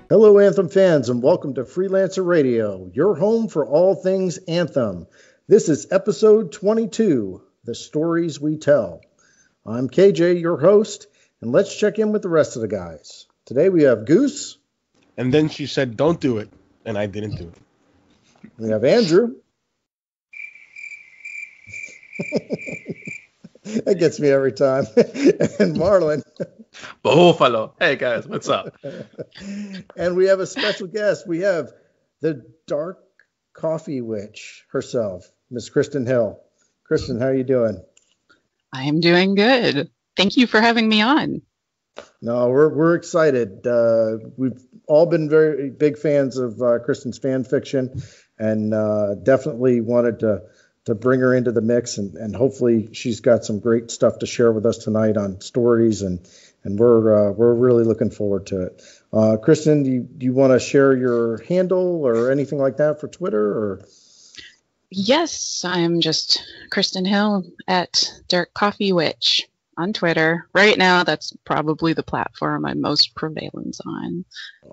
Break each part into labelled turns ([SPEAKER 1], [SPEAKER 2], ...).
[SPEAKER 1] Hello, Anthem fans, and welcome to Freelancer Radio, your home for all things Anthem. This is episode 22, The Stories We Tell. I'm KJ, your host, and let's check in with the rest of the guys. Today we have Goose.
[SPEAKER 2] And then she said, don't do it, and I didn't do it.
[SPEAKER 1] We have Andrew. That gets me every time. And Marlon.
[SPEAKER 3] Buffalo. Hey, guys, what's up?
[SPEAKER 1] And we have a special guest. We have the dark coffee witch herself, Miss Kristen Hill. Kristen, how are you doing?
[SPEAKER 4] I'm doing good. Thank you for having me on.
[SPEAKER 1] No, we're excited. We've all been very big fans of Kristen's fan fiction, and definitely wanted to bring her into the mix, and hopefully she's got some great stuff to share with us tonight on stories, and we're really looking forward to it. Kristen, do you want to share your handle or anything like that for Twitter? Or
[SPEAKER 4] Yes, I'm just Kristen Hill at Dark Coffee Witch on Twitter. Right now, that's probably the platform I'm most prevalent on.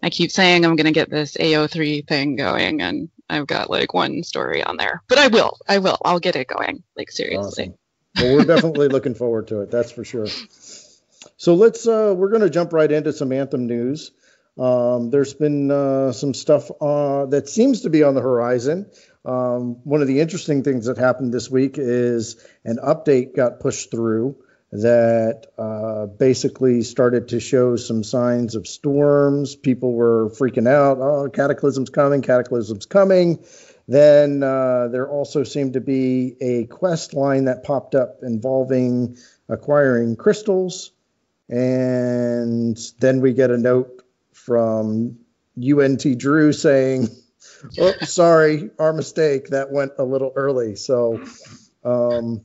[SPEAKER 4] I keep saying I'm going to get this AO3 thing going, and I've got like one story on there. But I will. I'll get it going, like seriously.
[SPEAKER 1] Awesome. Well, we're definitely looking forward to it. That's for sure. So we're going to jump right into some Anthem news. There's been some stuff that seems to be on the horizon. One of the interesting things that happened this week is an update got pushed through that basically started to show some signs of storms. People were freaking out. Oh, Cataclysm's coming. Then there also seemed to be a quest line that popped up involving acquiring crystals. And then we get a note from UNT Drew saying, oh, sorry, our mistake. That went a little early. So I'm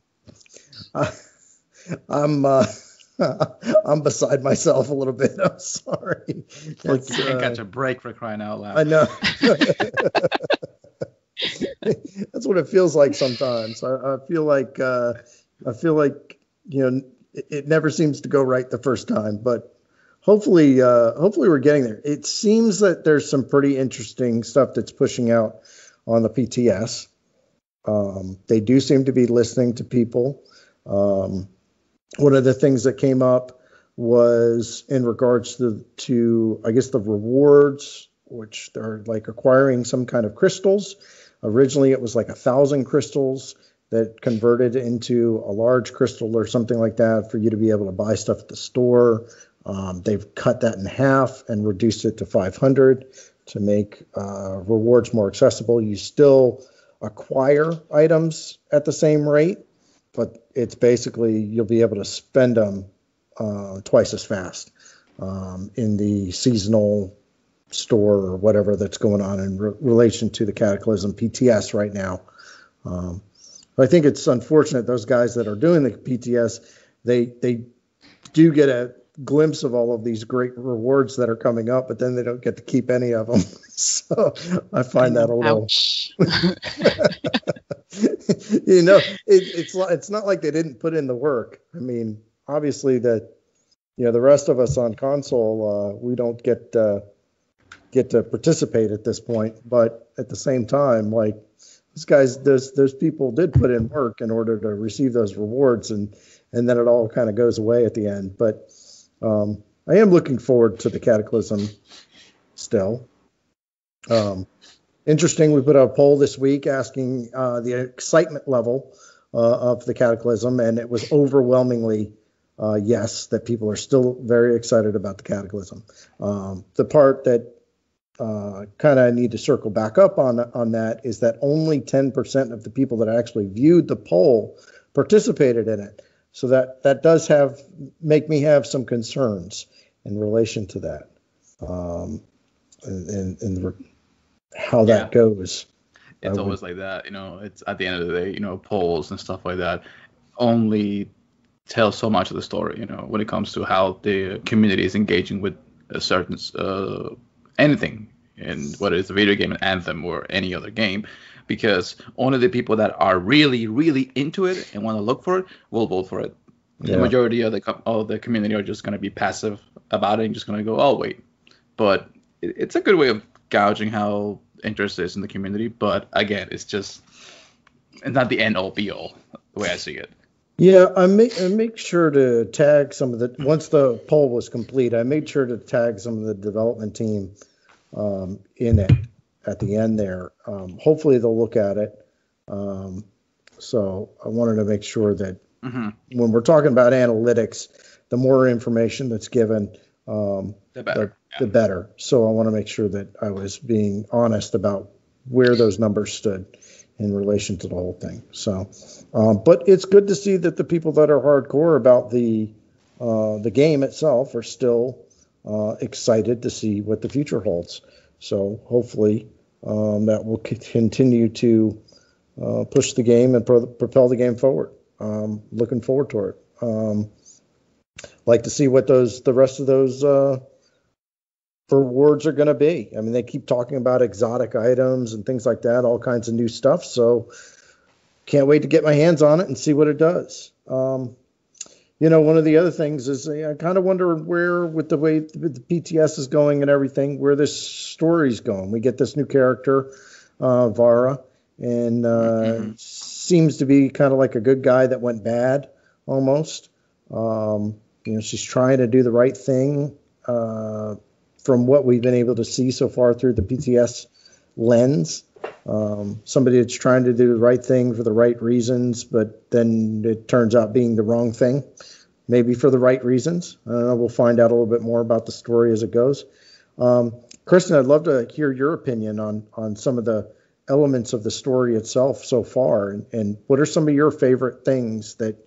[SPEAKER 1] beside myself a little bit. I'm sorry.
[SPEAKER 3] Like you can't catch a break, for crying out loud.
[SPEAKER 1] I know. That's what it feels like sometimes. I feel like it never seems to go right the first time, but hopefully we're getting there. It seems that there's some pretty interesting stuff that's pushing out on the PTS. They do seem to be listening to people. One of the things that came up was in regards to I guess the rewards, which they're like acquiring some kind of crystals. Originally, it was like 1,000 crystals that converted into a large crystal or something like that for you to be able to buy stuff at the store. They've cut that in half and reduced it to 500 to make rewards more accessible. You still acquire items at the same rate, but it's basically you'll be able to spend them twice as fast in the seasonal store or whatever that's going on in relation to the Cataclysm PTS right now. I think it's unfortunate those guys that are doing the PTS, they do get a glimpse of all of these great rewards that are coming up, but then they don't get to keep any of them. So I find that a little.
[SPEAKER 4] Ouch.
[SPEAKER 1] It's not like they didn't put in the work. I mean, obviously the rest of us on console, we don't get to participate at this point, but at the same time, like those people did put in work in order to receive those rewards, and then it all kind of goes away at the end. But I am looking forward to the Cataclysm still. Interesting, we put out a poll this week asking the excitement level of the Cataclysm, and it was overwhelmingly yes, that people are still very excited about the Cataclysm. The part that kind of need to circle back up on that is that only 10% of the people that actually viewed the poll participated in it. So that does make me have some concerns in relation to that, and how that goes.
[SPEAKER 3] It's always like that, it's at the end of the day, polls and stuff like that only tell so much of the story, when it comes to how the community is engaging with a certain anything, and whether it's a video game, an Anthem, or any other game, because only the people that are really, really into it and want to look for it will vote for it. Yeah. The majority of the community are just going to be passive about it and just going to go, oh, wait. But it's a good way of gouging how interest is in the community. But again, it's not the end all be all the way I see it.
[SPEAKER 1] Yeah, I make sure to tag some of the, once the poll was complete, I made sure to tag some of the development team in it at the end there. Hopefully they'll look at it. So I wanted to make sure that when we're talking about analytics, the more information that's given,
[SPEAKER 3] The better.
[SPEAKER 1] the better. So I want to make sure that I was being honest about where those numbers stood in relation to the whole thing. So, but it's good to see that the people that are hardcore about the game itself are still excited to see what the future holds. So hopefully that will continue to push the game and propel the game forward. Looking forward to it. Like to see what the rest of those rewards are going to be. I mean, they keep talking about exotic items and things like that, all kinds of new stuff. So can't wait to get my hands on it and see what it does. One of the other things is I kind of wonder where, with the way the PTS is going and everything, where this story's going. We get this new character, Vara, and seems to be kind of like a good guy that went bad almost. She's trying to do the right thing. From what we've been able to see so far through the PTS lens, somebody that's trying to do the right thing for the right reasons, but then it turns out being the wrong thing, maybe for the right reasons. I don't know. We'll find out a little bit more about the story as it goes. Kristen, I'd love to hear your opinion on some of the elements of the story itself so far, and what are some of your favorite things that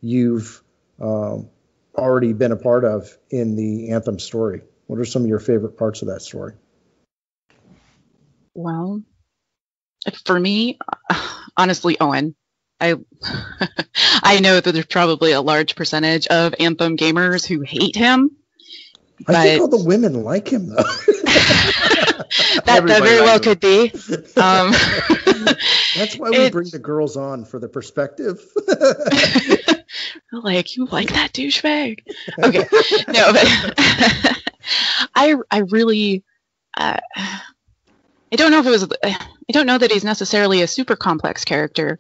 [SPEAKER 1] you've already been a part of in the Anthem story? What are some of your favorite parts of that story?
[SPEAKER 4] Well, for me, honestly, Owen. I I know that there's probably a large percentage of Anthem gamers who hate him.
[SPEAKER 1] I think all the women like him, though.
[SPEAKER 4] that very well could be.
[SPEAKER 1] That's why we bring the girls on, for the perspective.
[SPEAKER 4] Like, you like that douchebag? Okay, no, but I really, I don't know if it was, I don't know that he's necessarily a super complex character,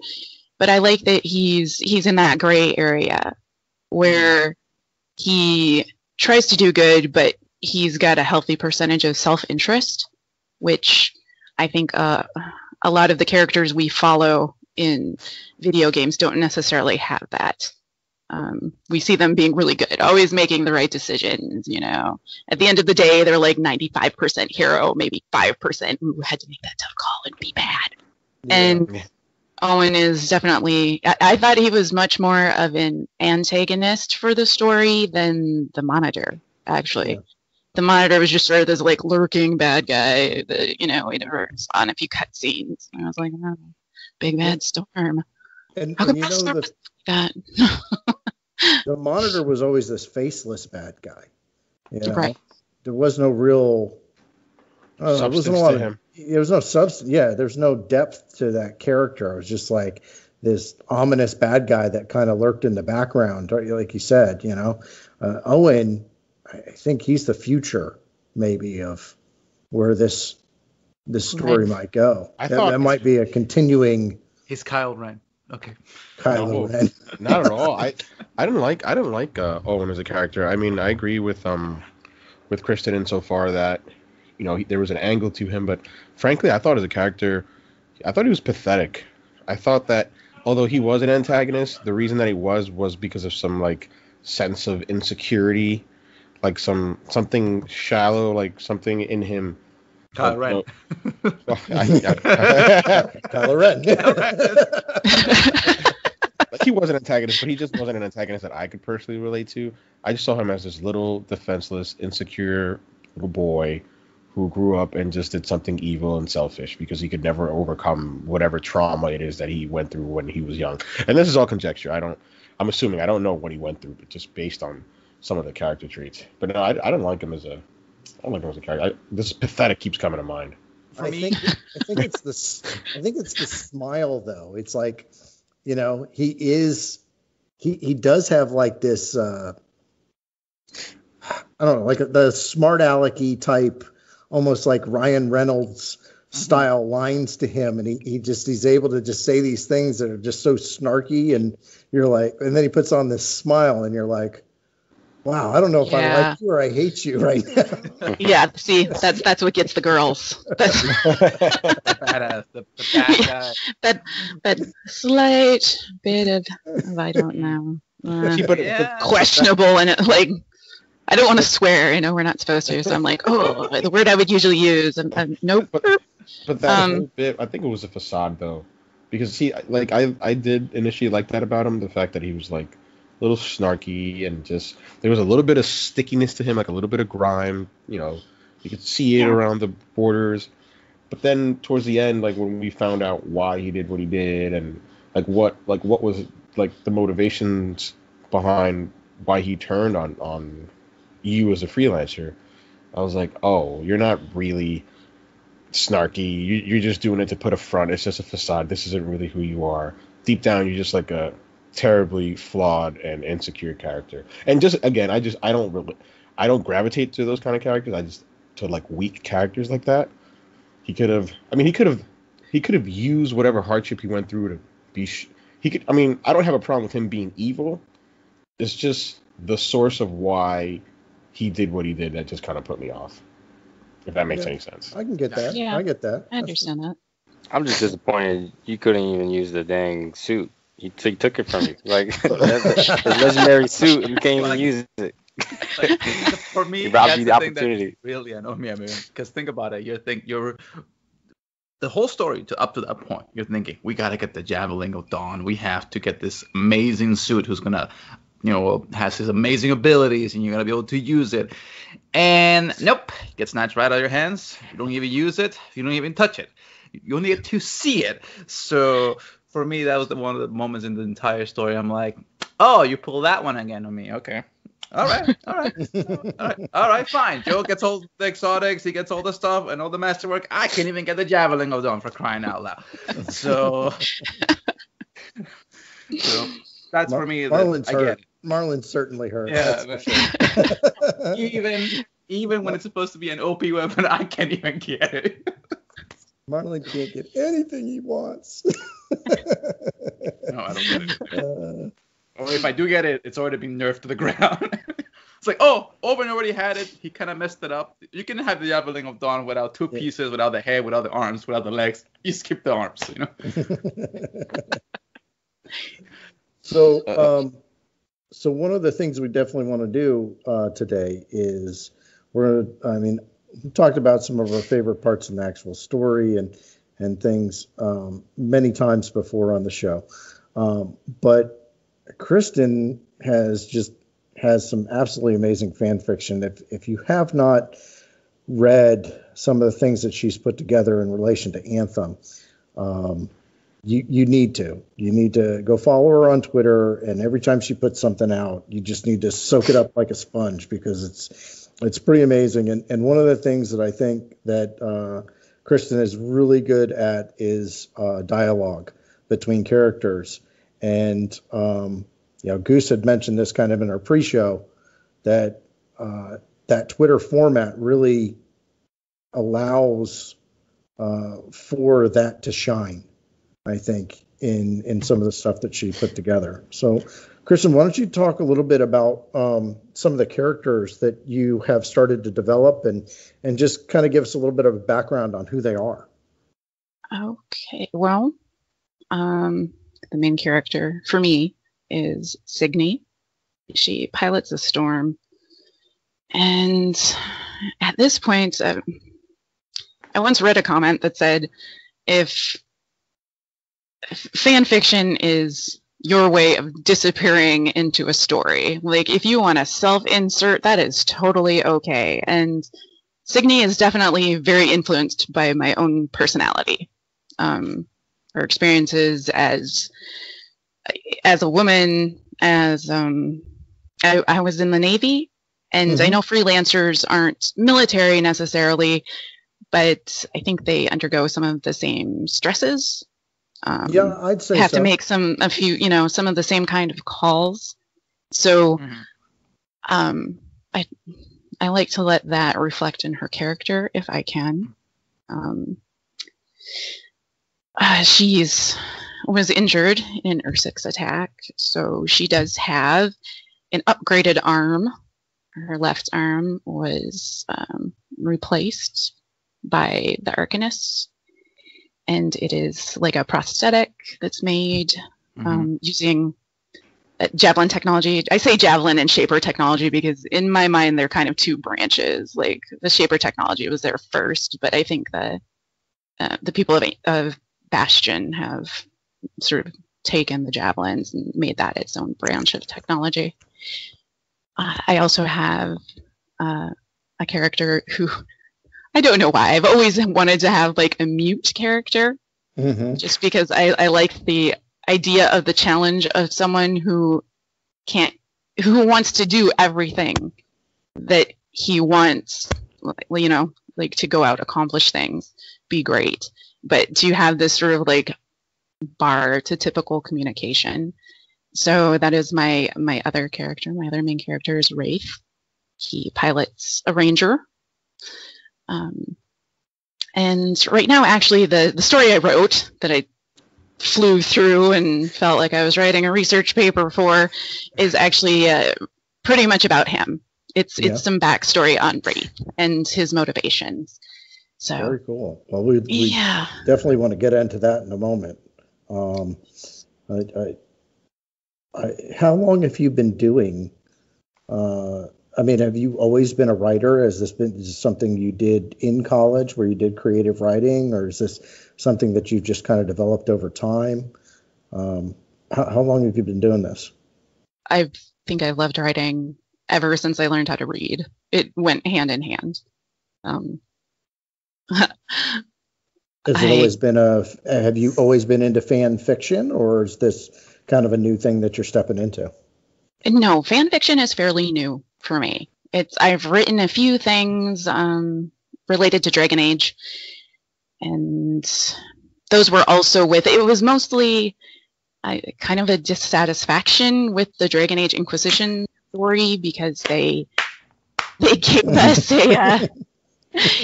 [SPEAKER 4] but I like that he's in that gray area where he tries to do good, but he's got a healthy percentage of self-interest, which I think a lot of the characters we follow in video games don't necessarily have that. We see them being really good, always making the right decisions, At the end of the day, they're like 95% hero, maybe 5% who had to make that tough call and be bad. Yeah. And Owen is definitely, I thought he was much more of an antagonist for the story than the Monitor, actually. Yeah. The Monitor was just sort of this like lurking bad guy that, we never saw in a few cutscenes. I was like, oh, big bad Storm.
[SPEAKER 1] And
[SPEAKER 4] how come Storm was like that?
[SPEAKER 1] The Monitor was always this faceless bad guy.
[SPEAKER 4] Right.
[SPEAKER 1] There was no real
[SPEAKER 2] substance to him.
[SPEAKER 1] There was no substance. Yeah, there's no depth to that character. It was just like this ominous bad guy that kind of lurked in the background, like you said. Owen, I think he's the future, maybe, of where this story might go. That might be a continuing.
[SPEAKER 3] He's Kyle Ren. Okay.
[SPEAKER 1] Kylo Ren.
[SPEAKER 2] Not at all. I don't like Owen as a character. I mean, I agree with Kristen insofar that there was an angle to him, but frankly, I thought as a character, I thought he was pathetic. I thought that although he was an antagonist, the reason that he was because of some like sense of insecurity, like something shallow, like something in him.
[SPEAKER 3] Kylo Ren.
[SPEAKER 1] Kylo Ren.
[SPEAKER 2] Like, he was an antagonist, but he just wasn't an antagonist that I could personally relate to. I just saw him as this little defenseless, insecure little boy who grew up and just did something evil and selfish because he could never overcome whatever trauma it is that he went through when he was young. And this is all conjecture. I'm assuming. I don't know what he went through, but just based on some of the character traits. But no, I don't like him as a character. This pathetic keeps coming to mind.
[SPEAKER 1] I think it's the smile, though. It's like, he does have like this, I don't know, like the smart alecky type, almost like Ryan Reynolds style lines to him, and he's able to just say these things that are just so snarky, and you're like, and then he puts on this smile, and you're like, wow, I don't know if I like you or I hate you right now.
[SPEAKER 4] Yeah, see, that's what gets the girls. That's
[SPEAKER 3] Badass, the bad guy.
[SPEAKER 4] that slight bit of I don't know, questionable, and like I don't want to swear. We're not supposed to, so I'm like, oh, the word I would usually use, and nope.
[SPEAKER 2] But that whole bit, I think it was a facade though, because I did initially like that about him, the fact that he was like a little snarky and just there was a little bit of stickiness to him, like a little bit of grime. You could see it around the borders. But then towards the end, like when we found out why he did what he did, and what was like the motivations behind why he turned on you as a freelancer, I was like, oh, you're not really snarky. You're just doing it to put a front. It's just a facade. This isn't really who you are. Deep down, you're just like a terribly flawed and insecure character. And just again, I don't gravitate to those kind of characters. To like weak characters like that. He could have used whatever hardship he went through to be. I don't have a problem with him being evil. It's just the source of why he did what he did that just kind of put me off. If that makes any sense.
[SPEAKER 1] I can get that.
[SPEAKER 4] Yeah,
[SPEAKER 1] I get that.
[SPEAKER 4] I understand that.
[SPEAKER 5] I'm just disappointed you couldn't even use the dang suit. He took it from you. Like, that's a legendary suit, and you can't even use it.
[SPEAKER 3] For me,
[SPEAKER 5] he robbed
[SPEAKER 3] that's
[SPEAKER 5] you the opportunity.
[SPEAKER 3] That really annoyed me, because think about it. You're the whole story up to that point. You're thinking, we gotta get the Javelin of Dawn. We have to get this amazing suit who's gonna, has his amazing abilities, and you're gonna be able to use it. And nope, it gets snatched right out of your hands. You don't even use it. You don't even touch it. You only get to see it. So for me, that was one of the moments in the entire story. I'm like, oh, you pull that one again on me. Okay. All right, fine. Joe gets all the exotics, he gets all the stuff and all the masterwork. I can't even get the Javelin of Dawn, for crying out loud. So that's for me.
[SPEAKER 1] Marlon's hurt. Marlon's certainly hurt.
[SPEAKER 3] Yeah. Even when it's supposed to be an OP weapon, I can't even get it.
[SPEAKER 1] Marlon can't get anything he wants.
[SPEAKER 3] No, I don't get it. Or if I do get it, it's already been nerfed to the ground. It's like, Owen already had it. He kind of messed it up. You can have the Javelin of Dawn without two pieces, without the head, without the arms, without the legs. You skip the arms,
[SPEAKER 1] So one of the things we definitely want to do today is we talked about some of our favorite parts in the actual story and things many times before on the show. But Kristen has some absolutely amazing fan fiction. If you have not read some of the things that she's put together in relation to Anthem, you need to go follow her on Twitter, and every time she puts something out, you just need to soak it up like a sponge, because it's pretty amazing. And one of the things that I think that Kristen is really good at is dialogue between characters. And Goose had mentioned this kind of in our pre-show, that that Twitter format really allows for that to shine, I think, in some of the stuff that she put together. So, Kristen, why don't you talk a little bit about some of the characters that you have started to develop, and just kind of give us a little bit of a background on who they are.
[SPEAKER 4] Okay, well, the main character for me is Signy. She pilots a storm. And at this point, I once read a comment that said, if fan fiction is your way of disappearing into a story, like if you want to self-insert, that is totally okay. And Signy is definitely very influenced by my own personality. Her experiences as a woman, as I was in the Navy, and I know freelancers aren't military necessarily, but I think they undergo some of the same stresses.
[SPEAKER 1] I'd say
[SPEAKER 4] have to make some of the same kind of calls. So, I I like to let that reflect in her character if I can. She was injured in an Ursix attack, so she does have an upgraded arm. Her left arm was replaced by the Arcanist, and it is like a prosthetic that's made using javelin technology. I say javelin and shaper technology because in my mind they're kind of two branches. Like the shaper technology was there first, but I think the people of Bastion have sort of taken the javelins and made that its own branch of technology. I also have a character who, I don't know why, I've always wanted to have like a mute character, just because I like the idea of the challenge of someone who wants to do everything that he wants, you know, like to go out, accomplish things, be great, but to have this sort of like bar to typical communication. So that is my other character. My other main character is Wraith. He pilots a ranger. And right now, actually, the story I wrote that I flew through and felt like I was writing a research paper for is actually pretty much about him. It's some backstory on Wraith and his motivations. So
[SPEAKER 1] very cool. Well, we definitely want to get into that in a moment. How long have you been doing? I mean, have you always been a writer? Is this something you did in college where you did creative writing, or is this something that you just kind of developed over time? How long have you been doing this?
[SPEAKER 4] I think I've loved writing ever since I learned how to read. It went hand in hand. Have you always been into fan fiction, or is this kind of a new thing that you're stepping into? No, fan fiction is fairly new for me. I've written a few things related to Dragon Age, and those were also it was mostly kind of a dissatisfaction with the Dragon Age Inquisition story, because they gave us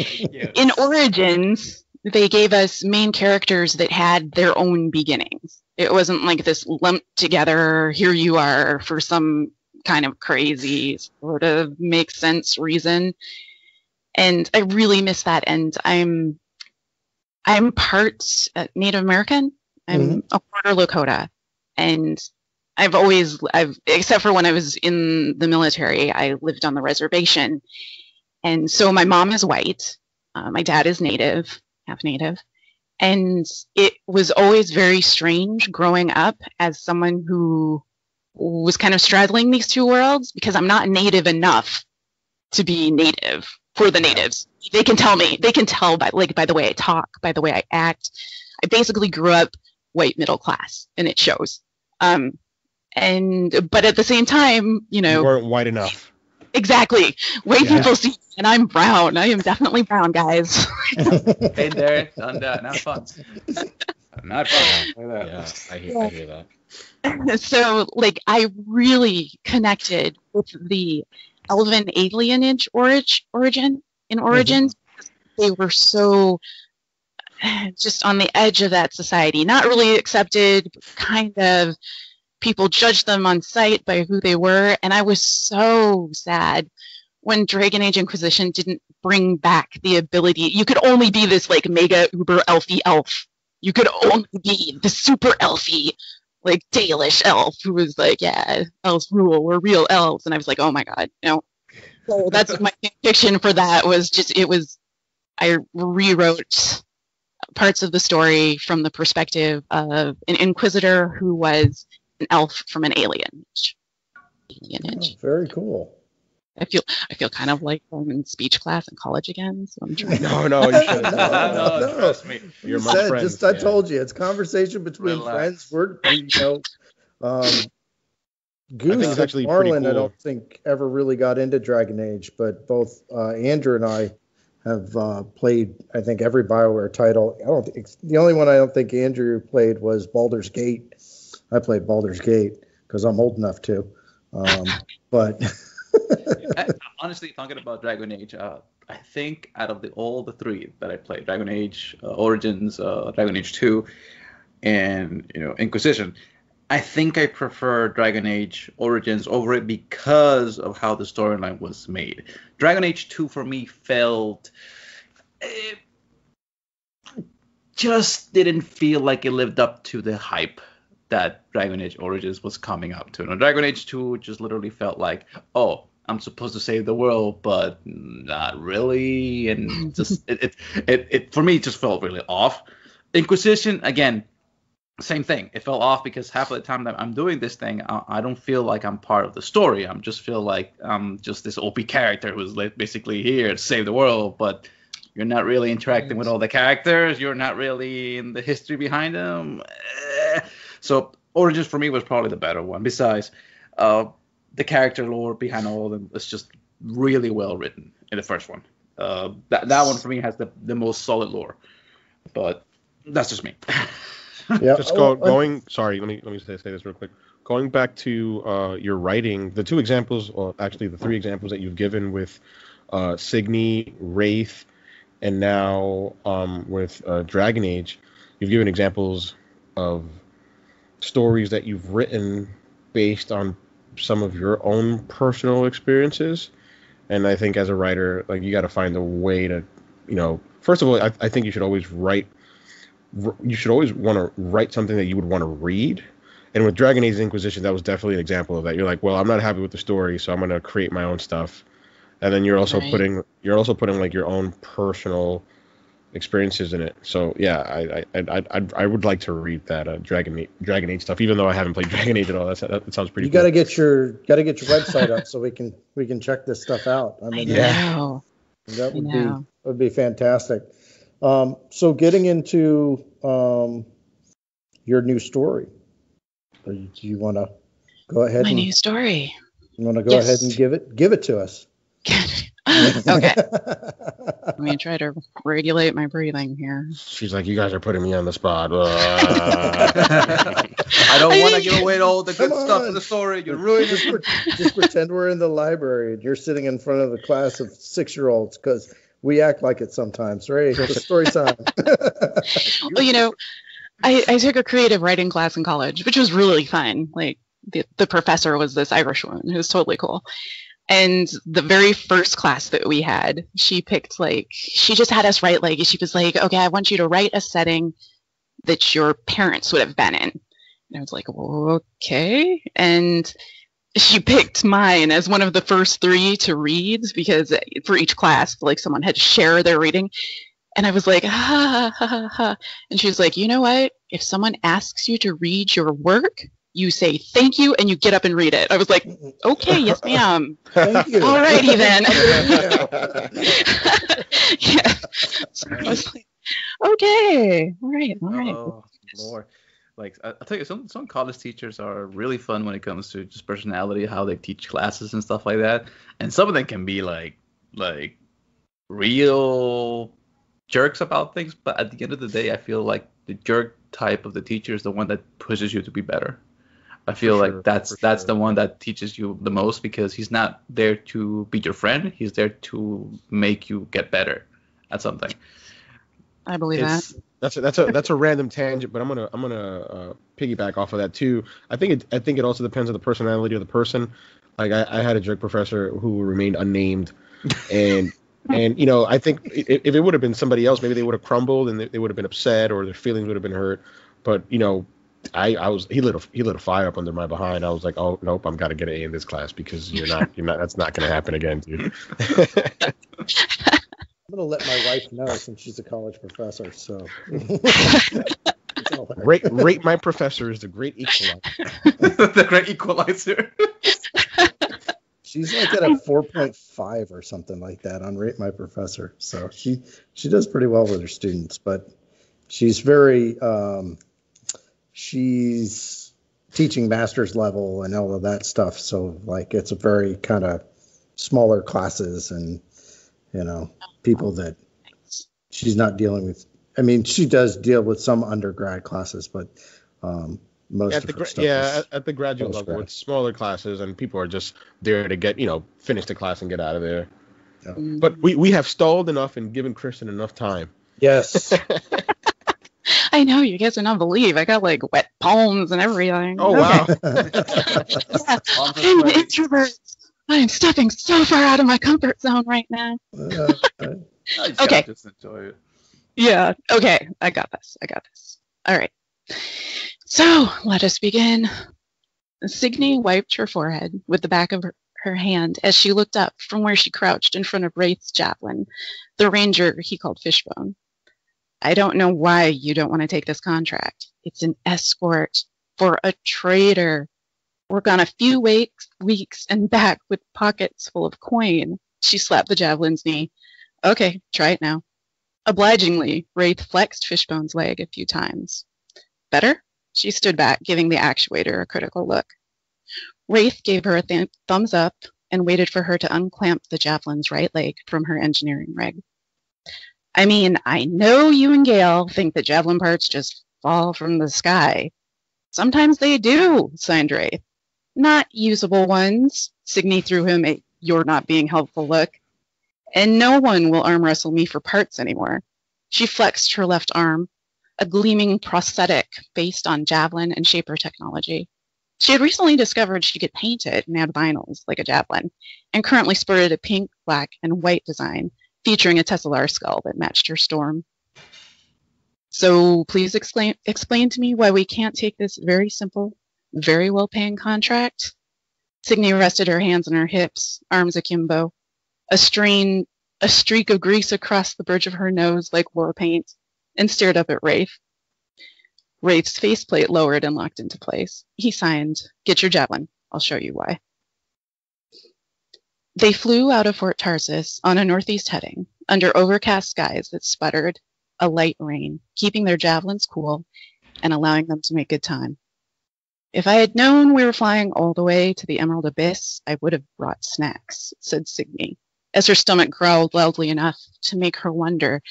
[SPEAKER 4] in Origins, they gave us main characters that had their own beginnings. It wasn't like this lumped together, here you are for some kind of crazy sort of makes sense reason. And I really miss that. And I'm part Native American. I'm a quarter Lakota. And I've except for when I was in the military, I lived on the reservation. And so my mom is white. My dad is Native, half Native. And it was always very strange growing up as someone who was kind of straddling these two worlds, because I'm not Native enough to be Native for the natives. They can tell by the way I talk, by the way I act. I basically grew up white middle class, and it shows. But at the same time, you
[SPEAKER 2] weren't white enough.
[SPEAKER 4] Exactly. White people see, and I'm brown. I am definitely brown, guys.
[SPEAKER 3] Hey there, done that. Not fun. Not fun.
[SPEAKER 2] Yeah, I hear that.
[SPEAKER 4] So, I really connected with the elven alienage origin in Origins. They were so just on the edge of that society, not really accepted, kind of. People judged them on sight by who they were, and I was so sad when Dragon Age Inquisition didn't bring back the ability. You could only be this mega uber elfy elf. You could only be the super elfy, Dalish elf who was elves rule, we're real elves, and I was like, oh my god, no. So that's my fiction for that I rewrote parts of the story from the perspective of an inquisitor who was an elf from an alienage.
[SPEAKER 1] Oh, very cool.
[SPEAKER 4] I feel kind of like I'm in speech class in college again. So I'm trying.
[SPEAKER 2] No, you shouldn't. No, trust me. You're my friend.
[SPEAKER 1] I told you, it's conversation between friends. Goose
[SPEAKER 2] actually
[SPEAKER 1] Marlin,
[SPEAKER 2] cool.
[SPEAKER 1] I don't think ever really got into Dragon Age, but both Andrew and I have played, I think, every Bioware title. The only one I don't think Andrew played was Baldur's Gate. I played Baldur's Gate because I'm old enough to. But
[SPEAKER 3] honestly, talking about Dragon Age, I think out of all the three that I played, Dragon Age Origins, Dragon Age 2, and Inquisition, I think I prefer Dragon Age Origins over it because of how the storyline was made. Dragon Age 2 for me felt just didn't feel like it lived up to the hype that Dragon Age Origins was coming up to. Dragon Age 2 just literally felt like, oh, I'm supposed to save the world, but not really, and just it for me it just felt really off. Inquisition, again, same thing. It fell off because half of the time that I'm doing this thing, I don't feel like I'm part of the story. I just feel like I'm just this OP character who's basically here to save the world, but you're not really interacting with all the characters. You're not really in the history behind them. So Origins for me was probably the better one. Besides, the character lore behind all of them is just really well written in the first one. That one for me has the most solid lore. But that's just me.
[SPEAKER 1] Yeah.
[SPEAKER 2] Just going. Sorry, let me say this real quick. Going back to your writing, the two examples, or actually the three examples that you've given with Signy, Wraith, and now with Dragon Age, you've given examples of stories that you've written based on some of your own personal experiences. And I think as a writer, like, you got to find a way to, first of all, I think you should always write. You should always want to write something that you would want to read. And with Dragon Age Inquisition, that was definitely an example of that. You're like, well, I'm not happy with the story, so I'm going to create my own stuff. And then you're also putting like your own personal experiences in it. So yeah, I would like to read that Dragon Age stuff, even though I haven't played Dragon Age at all. That sounds pretty. You
[SPEAKER 1] cool. Gotta get your website up so we can check this stuff out. I mean, that would be fantastic. So getting into your new story, do you want to go ahead?
[SPEAKER 4] My new story.
[SPEAKER 1] You want to go ahead and give it to us?
[SPEAKER 4] Okay. Let me try to regulate my breathing here.
[SPEAKER 2] She's like, you guys are putting me on the spot.
[SPEAKER 3] I don't want to give away all the good stuff in the story. You're ruining it.
[SPEAKER 1] Just pretend we're in the library and you're sitting in front of the class of 6-year-olds, because we act like it sometimes, right? It's story time.
[SPEAKER 4] Well, I took a creative writing class in college, which was really fun. Like, the professor was this Irish woman who was totally cool. And the very first class that we had, she picked, she just had us write, she was like, okay, I want you to write a setting that your parents would have been in. And I was like, okay. And she picked mine as one of the first 3 to read, because for each class, someone had to share their reading. And I was like, ha, ha, ha, ha. And she was like, you know what? If someone asks you to read your work, you say thank you and you get up and read it. I was like, okay, yes, ma'am.
[SPEAKER 1] Thank you.
[SPEAKER 4] All righty then. Yeah. So I was like, okay, all right.
[SPEAKER 3] Oh, Lord. I'll tell you, some college teachers are really fun when it comes to just personality, how they teach classes and stuff like that. And some of them can be like real jerks about things. But at the end of the day, I feel like the jerk type of the teacher is the one that pushes you to be better. I feel like that's the one that teaches you the most, because he's not there to be your friend. He's there to make you get better at something.
[SPEAKER 4] I believe that.
[SPEAKER 2] That's a random tangent, but I'm gonna piggyback off of that too. I think it also depends on the personality of the person. Like, I had a jerk professor who remained unnamed, and I think if it would have been somebody else, maybe they would have crumbled and they would have been upset, or their feelings would have been hurt. But he lit a fire up under my behind. I was like, oh nope, I'm gotta get an A in this class, because you're not that's not gonna happen again, dude.
[SPEAKER 1] I'm gonna let my wife know, since she's a college professor. So
[SPEAKER 2] rate my professor is the great equalizer.
[SPEAKER 3] The great equalizer.
[SPEAKER 1] She's like at a 4.5 or something like that on Rate My Professor. So she does pretty well with her students, but she's very she's teaching master's level and all of that stuff. So it's a very kind of smaller classes, and people that she's not dealing with. I mean, she does deal with some undergrad classes, but most
[SPEAKER 2] at
[SPEAKER 1] of
[SPEAKER 2] the
[SPEAKER 1] her stuff.
[SPEAKER 2] at the graduate level with smaller classes, and people are just there to get finish the class and get out of there.
[SPEAKER 1] Yeah.
[SPEAKER 2] But we have stalled enough and given Kristen enough time.
[SPEAKER 1] Yes.
[SPEAKER 4] I know, you guys would not believe. I got like wet palms and everything.
[SPEAKER 2] Oh, wow.
[SPEAKER 4] Yeah, I'm an introvert. I'm stepping so far out of my comfort zone right now. Okay.
[SPEAKER 3] Just enjoy it.
[SPEAKER 4] Yeah. Okay. I got this. All right. So let us begin. Signy wiped her forehead with the back of her hand as she looked up from where she crouched in front of Wraith's javelin, the ranger he called Fishbone. I don't know why you don't want to take this contract. It's an escort for a trader. We're gone a few weeks and back with pockets full of coin. She slapped the javelin's knee. Okay, try it now. Obligingly, Wraith flexed Fishbone's leg a few times. Better? She stood back, giving the actuator a critical look. Wraith gave her a thumbs up and waited for her to unclamp the javelin's right leg from her engineering rig. I mean, I know you and Gale think that javelin parts just fall from the sky. Sometimes they do, signed Wraith. Not usable ones. Signy threw him a "you're not being helpful" look. And no one will arm wrestle me for parts anymore. She flexed her left arm, a gleaming prosthetic based on javelin and shaper technology. She had recently discovered she could paint it and add vinyls like a javelin, and currently sported a pink, black, and white design featuring a Tesselar skull that matched her storm. So please explain to me why we can't take this very simple, very well-paying contract. Signy rested her hands on her hips, arms akimbo, a streak of grease across the bridge of her nose like war paint, and stared up at Wraith. Wraith's faceplate lowered and locked into place. He signed, "Get your javelin. I'll show you why." They flew out of Fort Tarsus on a northeast heading, under overcast skies that sputtered a light rain, keeping their javelins cool and allowing them to make good time. If I had known we were flying all the way to the Emerald Abyss, I would have brought snacks, said Signy, as her stomach growled loudly enough to make her wonder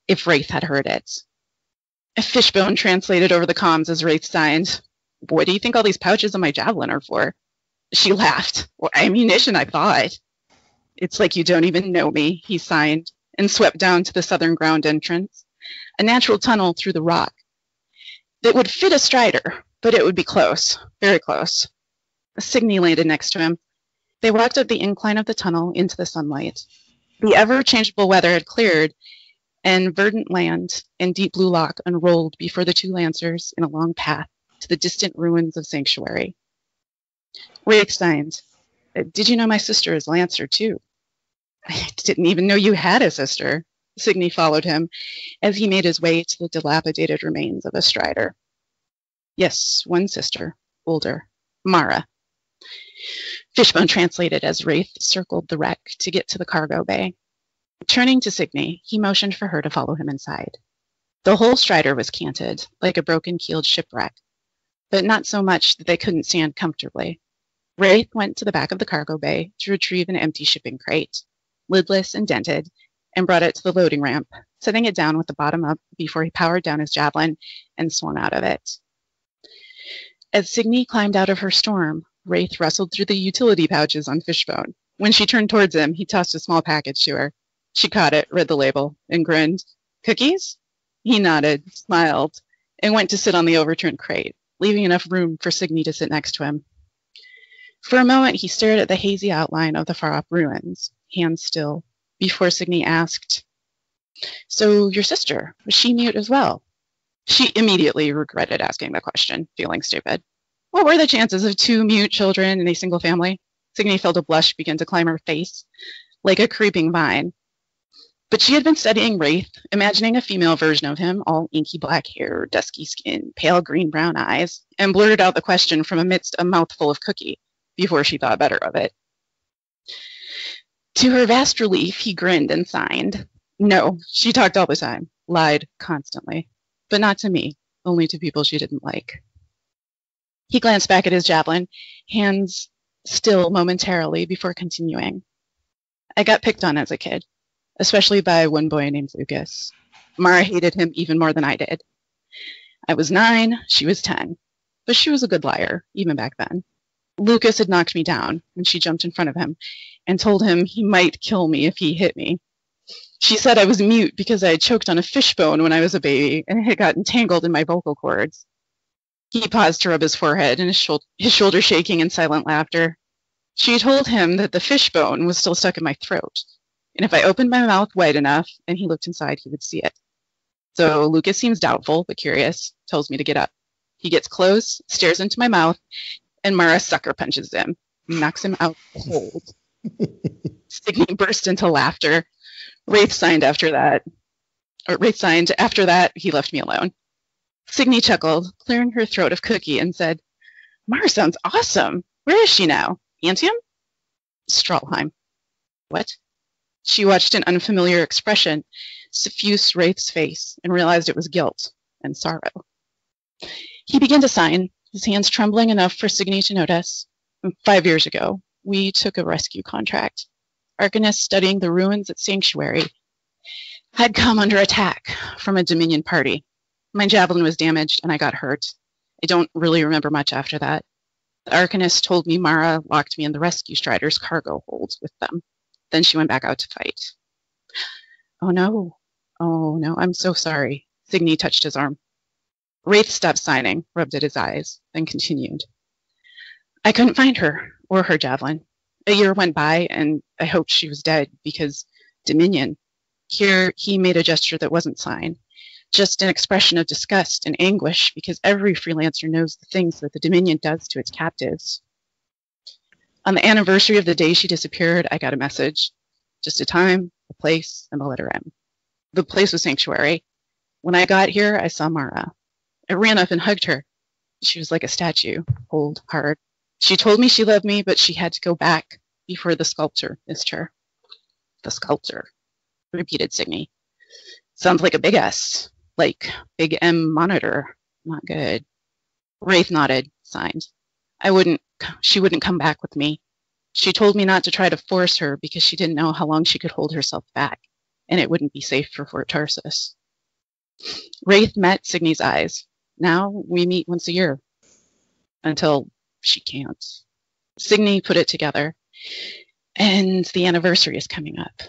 [SPEAKER 4] if Wraith had heard it. A Fishbone translated over the comms as Wraith signed, "What do you think all these pouches on my javelin are for?" She laughed. "Well, ammunition, I thought." "It's like you don't even know me," he signed, and swept down to the southern ground entrance, a natural tunnel through the rock that would fit a strider, but it would be close, very close. Signy landed next to him. They walked up the incline of the tunnel into the sunlight. The ever-changeable weather had cleared, and verdant land and deep blue loch unrolled before the two lancers in a long path to the distant ruins of Sanctuary. Wraith signed, "Did you know my sister is Lancer, too?" "I didn't even know you had a sister." Signy followed him as he made his way to the dilapidated remains of a strider. "Yes, one sister, older, Mara." Fishbone translated as Wraith circled the wreck to get to the cargo bay. Turning to Signy, he motioned for her to follow him inside. The whole strider was canted, like a broken-keeled shipwreck, but not so much that they couldn't stand comfortably. Wraith went to the back of the cargo bay to retrieve an empty shipping crate, lidless and dented, and brought it to the loading ramp, setting it down with the bottom up before he powered down his javelin and swung out of it. As Signy climbed out of her storm, Wraith rustled through the utility pouches on Fishbone. When she turned towards him, he tossed a small package to her. She caught it, read the label, and grinned. "Cookies?" He nodded, smiled, and went to sit on the overturned crate, leaving enough room for Signy to sit next to him. For a moment, he stared at the hazy outline of the far-off ruins, hands still, before Signy asked, "So your sister, was she mute as well?" She immediately regretted asking the question, feeling stupid. What were the chances of 2 mute children in a single family? Signy felt a blush begin to climb her face, like a creeping vine. But she had been studying Wraith, imagining a female version of him, all inky black hair, dusky skin, pale green-brown eyes, and blurted out the question from amidst a mouthful of cookie, before she thought better of it. To her vast relief, he grinned and signed. No, she talked all the time, lied constantly, but not to me, only to people she didn't like. He glanced back at his javelin, hands still momentarily before continuing. I got picked on as a kid, especially by one boy named Lucas. Mara hated him even more than I did. I was 9, she was 10. but she was a good liar, even back then. Lucas had knocked me down when she jumped in front of him and told him he might kill me if he hit me. She said I was mute because I had choked on a fishbone when I was a baby and it had gotten tangled in my vocal cords. He paused to rub his forehead and his shoulder shaking in silent laughter. She told him that the fishbone was still stuck in my throat, and if I opened my mouth wide enough and he looked inside, he would see it. So Lucas seems doubtful but curious, tells me to get up. He gets close, stares into my mouth, and Mara sucker punches him, knocks him out cold. Signe burst into laughter. Wraith signed after that, he left me alone. Signe chuckled, clearing her throat of cookie, and said, Mara sounds awesome. Where is she now? Anthem? Stralheim. What? She watched an unfamiliar expression suffuse Wraith's face and realized it was guilt and sorrow. He began to sign, his hands trembling enough for Signe to notice. 5 years ago, we took a rescue contract. Arcanists studying the ruins at Sanctuary had come under attack from a Dominion party. My javelin was damaged and I got hurt. I don't really remember much after that. The Arcanist told me Mara locked me in the rescue strider's cargo hold with them. Then she went back out to fight. Oh no, I'm so sorry. Signe touched his arm. Wraith stopped signing, rubbed at his eyes, then continued. I couldn't find her or her javelin. A year went by, and I hoped she was dead because Dominion. Here, he made a gesture that wasn't sign, just an expression of disgust and anguish because every freelancer knows the things that the Dominion does to its captives. On the anniversary of the day she disappeared, I got a message. Just a time, a place, and the letter M. The place was Sanctuary. When I got here, I saw Mara. I ran up and hugged her. She was like a statue, cold, hard. She told me she loved me, but she had to go back before the sculptor missed her. The sculptor, repeated Signe. Sounds like a big S, like big M monitor. Not good. Wraith nodded, signed. She wouldn't come back with me. She told me not to try to force her because she didn't know how long she could hold herself back, and it wouldn't be safe for Fort Tarsus. Wraith met Signe's eyes. Now we meet once a year. Until she can't. Signe put it together. And the anniversary is coming up.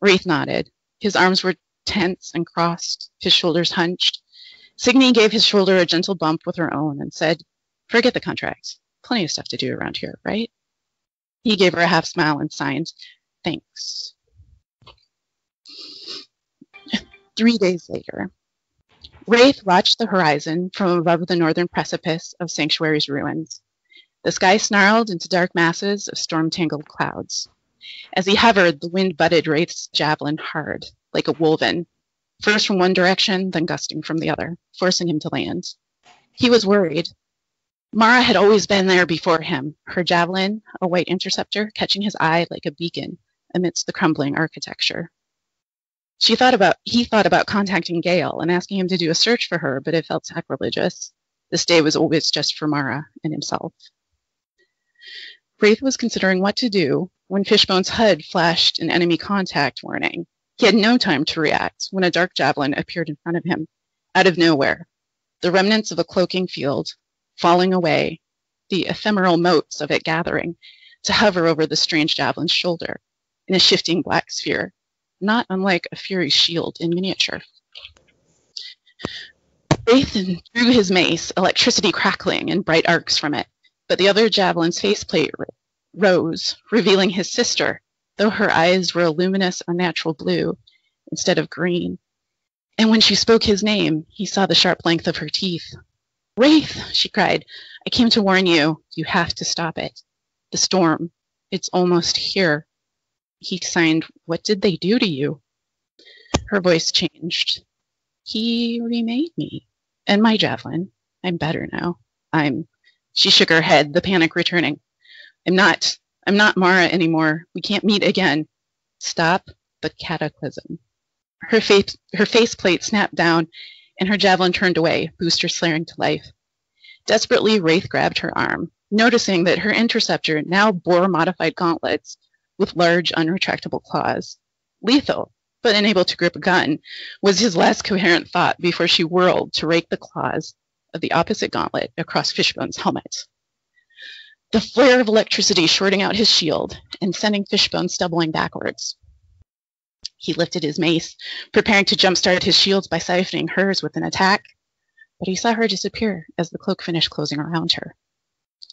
[SPEAKER 4] Wraith nodded. His arms were tense and crossed, his shoulders hunched. Signe gave his shoulder a gentle bump with her own and said, Forget the contract. Plenty of stuff to do around here, right? He gave her a half smile and signed, Thanks. 3 days later, Wraith watched the horizon from above the northern precipice of Sanctuary's ruins. The sky snarled into dark masses of storm-tangled clouds. As he hovered, the wind butted Wraith's javelin hard, like a woven, first from one direction, then gusting from the other, forcing him to land. He was worried. Mara had always been there before him, her javelin, a white interceptor, catching his eye like a beacon amidst the crumbling architecture. He thought about contacting Gale and asking him to do a search for her, but it felt sacrilegious. This day was always just for Mara and himself. Wraith was considering what to do when Fishbone's HUD flashed an enemy contact warning. He had no time to react when a dark javelin appeared in front of him, out of nowhere. The remnants of a cloaking field, falling away, the ephemeral motes of it gathering to hover over the strange javelin's shoulder in a shifting black sphere, not unlike a Fury's shield in miniature. Wraith drew his mace, electricity crackling in bright arcs from it, but the other javelin's faceplate rose, revealing his sister, though her eyes were a luminous, unnatural blue instead of green. And when she spoke his name, he saw the sharp length of her teeth. Wraith, she cried, I came to warn you. You have to stop it. The storm. It's almost here. He signed, What did they do to you? Her voice changed. He remade me. And my javelin. I'm better now. She shook her head, the panic returning. I'm not Mara anymore. We can't meet again. Stop the cataclysm. Her faceplate snapped down, and her javelin turned away, booster flaring to life. Desperately, Wraith grabbed her arm, noticing that her interceptor now bore modified gauntlets with large, unretractable claws. Lethal, but unable to grip a gun, was his last coherent thought before she whirled to rake the claws of the opposite gauntlet across Fishbone's helmet. The flare of electricity shorting out his shield and sending Fishbone stumbling backwards. He lifted his mace, preparing to jumpstart his shields by siphoning hers with an attack, but he saw her disappear as the cloak finished closing around her.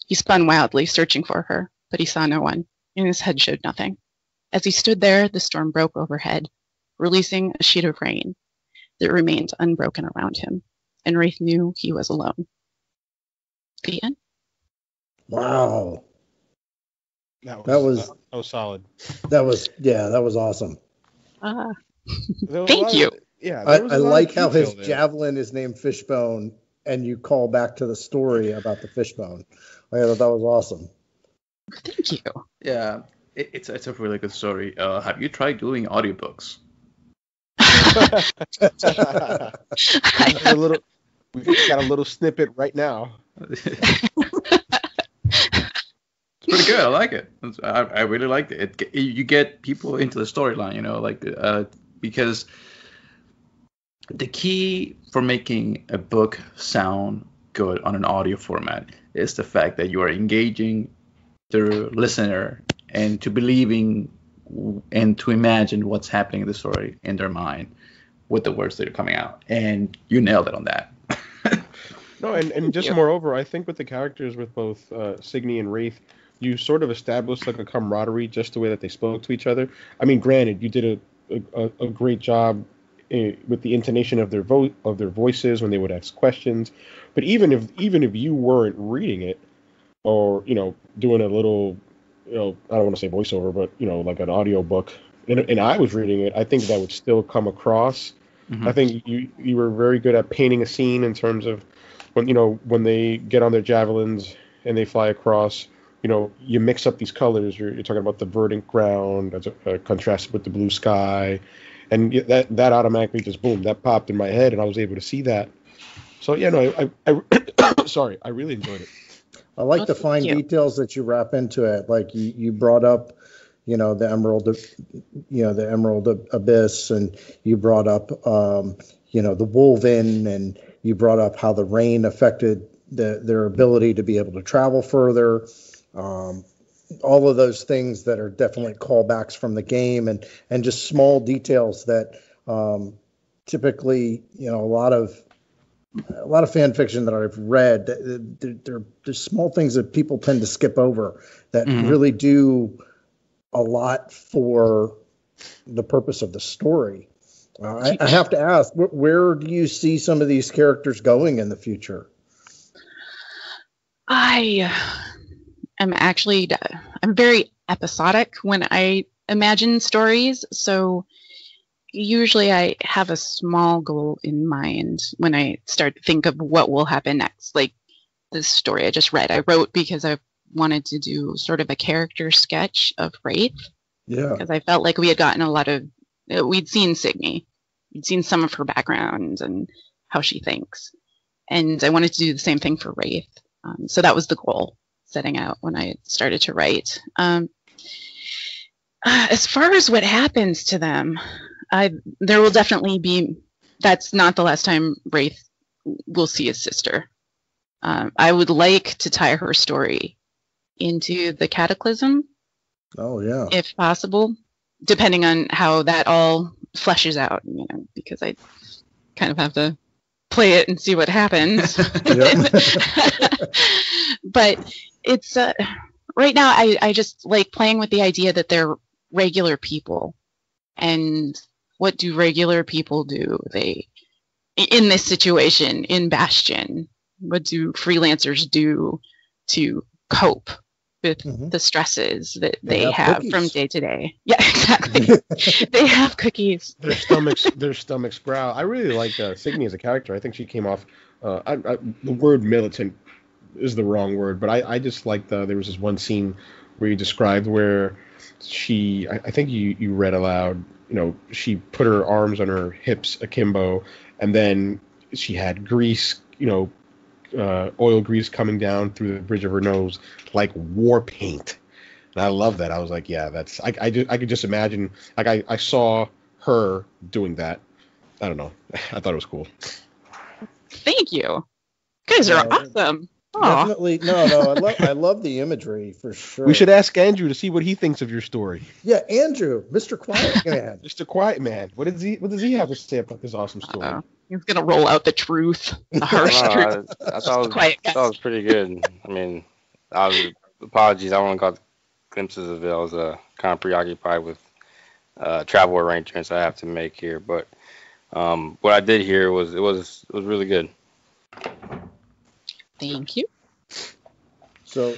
[SPEAKER 4] He spun wildly, searching for her, but he saw no one, and his head showed nothing. As he stood there, the storm broke overhead, releasing a sheet of rain that remained unbroken around him, and Wraith knew he was alone. The end.
[SPEAKER 1] Wow.
[SPEAKER 2] That
[SPEAKER 1] That was
[SPEAKER 2] solid.
[SPEAKER 1] that was awesome.
[SPEAKER 4] Thank you.
[SPEAKER 2] Yeah,
[SPEAKER 1] I like how his javelin is named Fishbone, and you call back to the story about the fishbone. I thought that was awesome.
[SPEAKER 4] Thank you.
[SPEAKER 3] Yeah, it's a really good story. Have you tried doing audiobooks?
[SPEAKER 2] We got a little snippet right now.
[SPEAKER 3] It's pretty good. I like it. I really liked it. You get people into the storyline, because the key for making a book sound good on an audio format is the fact that you are engaging the listener and to believing and to imagine what's happening in the story in their mind with the words that are coming out. And you nailed it on that.
[SPEAKER 2] No, and just moreover, I think with the characters with both Signy and Wraith, you sort of established like a camaraderie just the way that they spoke to each other. I mean, granted, you did a great job with the intonation of their voices when they would ask questions. But even if you weren't reading it, or doing a little, I don't want to say voiceover, but like an audio book, and I was reading it, I think that would still come across. Mm-hmm. I think you were very good at painting a scene in terms of when they get on their javelins and they fly across. You mix up these colors. You're talking about the verdant ground as a contrast with the blue sky, and that automatically just boom, that popped in my head, and I was able to see that. So I sorry, I really enjoyed it.
[SPEAKER 1] I like the fine details that you wrap into it. Like you brought up, the emerald abyss, and you brought up, the Wolven, and you brought up how the rain affected their ability to be able to travel further. All of those things that are definitely callbacks from the game, and just small details that typically, a lot of fan fiction that I've read, there's small things that people tend to skip over that really do a lot for the purpose of the story. I have to ask, where do you see some of these characters going in the future?
[SPEAKER 4] I'm very episodic when I imagine stories, so usually I have a small goal in mind when I start to think of what will happen next. Like this story I just read, I wrote because I wanted to do sort of a character sketch of Wraith.
[SPEAKER 1] Yeah.
[SPEAKER 4] Because I felt like we had gotten we'd seen Signy. We'd seen some of her background and how she thinks. And I wanted to do the same thing for Wraith. So that was the goal setting out when I started to write. As far as what happens to them, there will definitely be, that's not the last time Wraith will see his sister. I would like to tie her story into the Cataclysm.
[SPEAKER 1] Oh, yeah.
[SPEAKER 4] If possible, depending on how that all fleshes out, because I kind of have to play it and see what happens. But it's right now I just like playing with the idea that they're regular people, and what do regular people do? They, in this situation, in Bastion, what do freelancers do to cope with the stresses that they have
[SPEAKER 1] cookies
[SPEAKER 4] from day to day? Yeah, exactly. They have cookies.
[SPEAKER 2] Their stomachs growl. I really like Signy as a character. I think she came off. The word militant is the wrong word, but I just liked there was this one scene where you described where she, I think you read aloud, she put her arms on her hips akimbo, and then she had grease, oil grease coming down through the bridge of her nose like war paint. And I love that. I was like, yeah, that's, I could just imagine, like I saw her doing that. I don't know. I thought it was cool.
[SPEAKER 4] Thank you. guys are awesome. Aw.
[SPEAKER 1] Definitely. No, I love the imagery for sure.
[SPEAKER 2] We should ask Andrew to see what he thinks of your story.
[SPEAKER 1] Yeah, Andrew, Mr. Quiet Man.
[SPEAKER 2] Mr. Quiet Man. What does he have to say about this awesome story?
[SPEAKER 4] He's gonna roll out the truth, the harsh truth.
[SPEAKER 5] I thought it was pretty good. I mean, apologies, I only got glimpses of it. I was kind of preoccupied with travel arrangements I have to make here, but what I did hear was it was really good.
[SPEAKER 4] Thank you.
[SPEAKER 1] So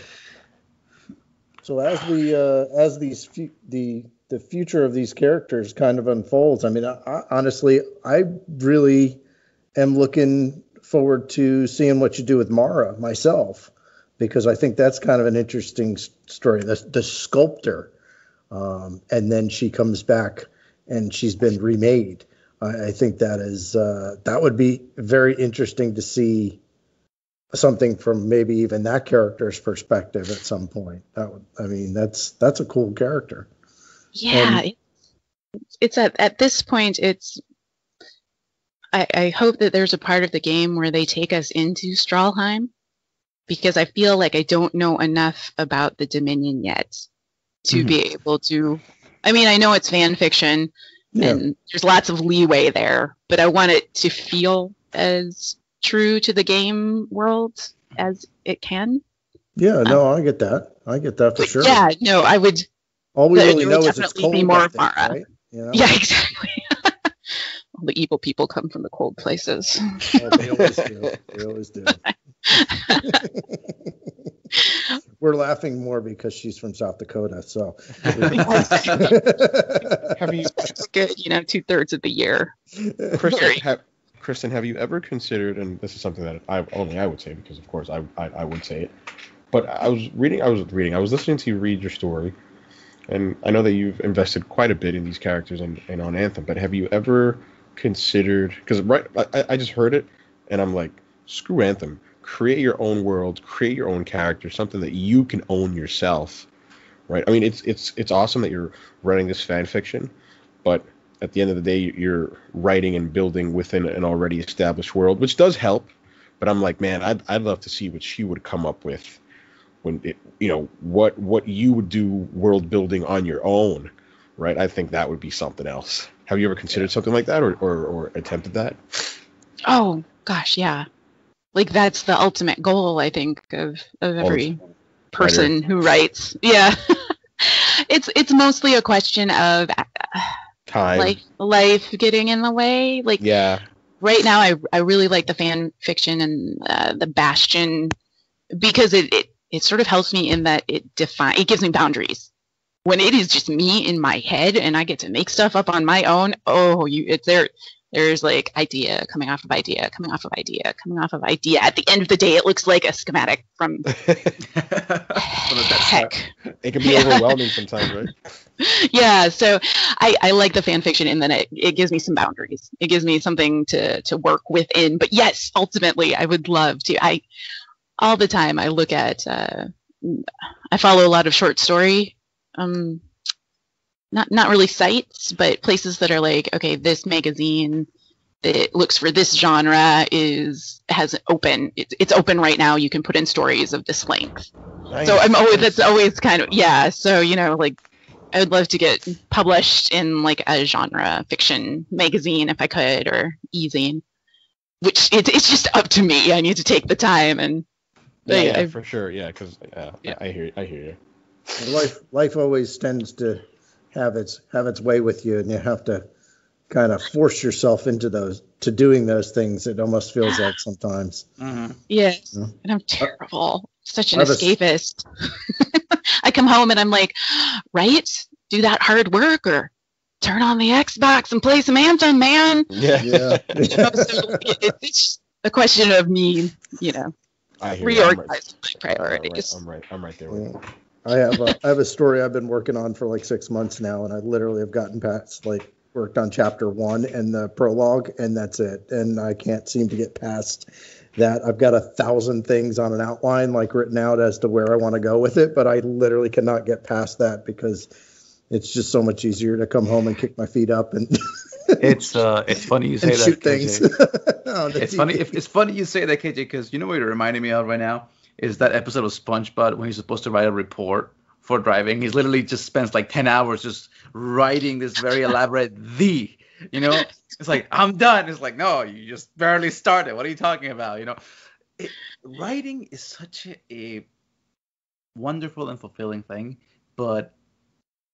[SPEAKER 1] as the future of these characters kind of unfolds, I mean, honestly, I really am looking forward to seeing what you do with Mara myself, because I think that's kind of an interesting story. The sculptor, and then she comes back and she's been remade. I think that would be very interesting to see something from maybe even that character's perspective at some point. That's a cool character.
[SPEAKER 4] Yeah, it's at this point. I hope that there's a part of the game where they take us into Stralheim, because I feel like I don't know enough about the Dominion yet to be able to. I mean, I know it's fan fiction, and there's lots of leeway there, but I want it to feel as true to the game world as it can.
[SPEAKER 1] Yeah, no, I get that. I get that for sure.
[SPEAKER 4] Yeah, no, I would.
[SPEAKER 1] All we really know is it's cold.
[SPEAKER 4] Be more of Mara.
[SPEAKER 1] Right? You know?
[SPEAKER 4] Yeah, exactly. All the evil people come from the cold places.
[SPEAKER 1] Oh, they always do. They always do. We're laughing more because she's from South Dakota. So
[SPEAKER 2] have you?
[SPEAKER 4] That's good. 2/3 of the year.
[SPEAKER 2] Kristen, have you ever considered? And this is something that I would say, because of course I would say it. But I was listening to you read your story. And I know that you've invested quite a bit in these characters and on Anthem, but have you ever considered, because I just heard it, and I'm like, screw Anthem. Create your own world, create your own character, something that you can own yourself, right? I mean, it's awesome that you're writing this fan fiction, but at the end of the day, you're writing and building within an already established world, which does help. But I'm like, man, I'd love to see what she would come up with. When what you would do world building on your own, right? I think that would be something else. Have you ever considered something like that, or attempted that?
[SPEAKER 4] Oh gosh, yeah. Like that's the ultimate goal, I think, of every person who writes. Yeah, it's mostly a question of
[SPEAKER 2] time,
[SPEAKER 4] life getting in the way. Like,
[SPEAKER 2] yeah.
[SPEAKER 4] Right now, I really like the fan fiction and the Bastion, because it sort of helps me in that it gives me boundaries. When it is just me in my head and I get to make stuff up on my own, there's like idea coming off of idea, coming off of idea, coming off of idea. At the end of the day, it looks like a schematic from heck.
[SPEAKER 2] It can be overwhelming sometimes, right?
[SPEAKER 4] Yeah, so I like the fan fiction in that it gives me some boundaries. It gives me something to work within. But yes, ultimately, I would love to. All the time I look at, I follow a lot of short story, not really sites, but places that are like, okay, this magazine that looks for this genre has open. It's open right now. You can put in stories of this length. Nice. So that's always kind of, yeah. So, like I would love to get published in like a genre fiction magazine if I could, or e-zine, which it's just up to me. I need to take the time and,
[SPEAKER 2] yeah, for sure. Yeah, because I hear you.
[SPEAKER 1] Life always tends to have its way with you, and you have to kind of force yourself into doing those things. It almost feels like sometimes.
[SPEAKER 4] Mm-hmm. Yes, and I'm terrible. Such an escapist. I come home and I'm like, right, do that hard work or turn on the Xbox and play some Anthem, man.
[SPEAKER 1] Yeah.
[SPEAKER 4] So it's a question of me, reorganize my priorities.
[SPEAKER 2] I'm right there with you.
[SPEAKER 1] I have a story I've been working on for like 6 months now, and I literally have gotten past, like, worked on chapter 1 and the prologue, and that's it. And I can't seem to get past that. I've got 1,000 things on an outline, like, written out as to where I want to go with it, but I literally cannot get past that because it's just so much easier to come home and kick my feet up and
[SPEAKER 3] It's funny you say
[SPEAKER 1] and
[SPEAKER 3] that,
[SPEAKER 1] shoot
[SPEAKER 3] KJ.
[SPEAKER 1] things.
[SPEAKER 3] It's funny you say that, KJ, because you know what you're reminding me of right now is that episode of SpongeBob when he's supposed to write a report for driving. He's literally just spends like 10 hours just writing this very elaborate it's like, I'm done. It's like, no, you just barely started. What are you talking about? Writing is such a wonderful and fulfilling thing, but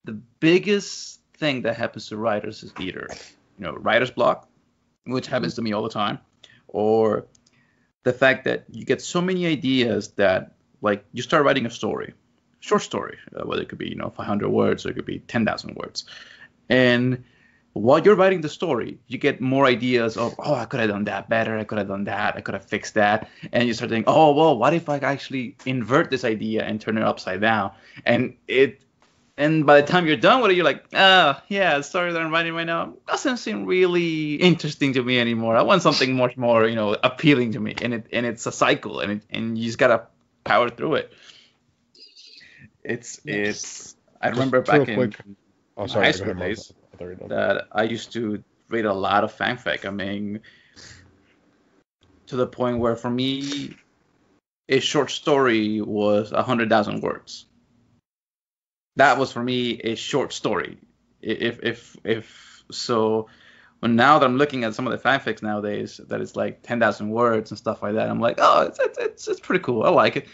[SPEAKER 3] the biggest thing that happens to writers is either writer's block, which happens to me all the time, or the fact that you get so many ideas that, like, you start writing a story, short story, whether it could be 500 words or it could be 10,000 words, and while you're writing the story, you get more ideas of, oh, I could have done that better, I could have done that, I could have fixed that, and you start thinking, oh, well, what if I actually invert this idea and turn it upside down? And by the time you're done with it, you're like, oh, yeah, the story that I'm writing right now doesn't seem really interesting to me anymore. I want something much more, appealing to me. And it's a cycle, and you just gotta power through it. I remember back in high school days that I used to read a lot of fanfic. I mean, to the point where for me, a short story was 100,000 words. That was for me a short story. If so, when now that I'm looking at some of the fanfics nowadays, that it's like 10,000 words and stuff like that, I'm like, oh, it's pretty cool. I like it,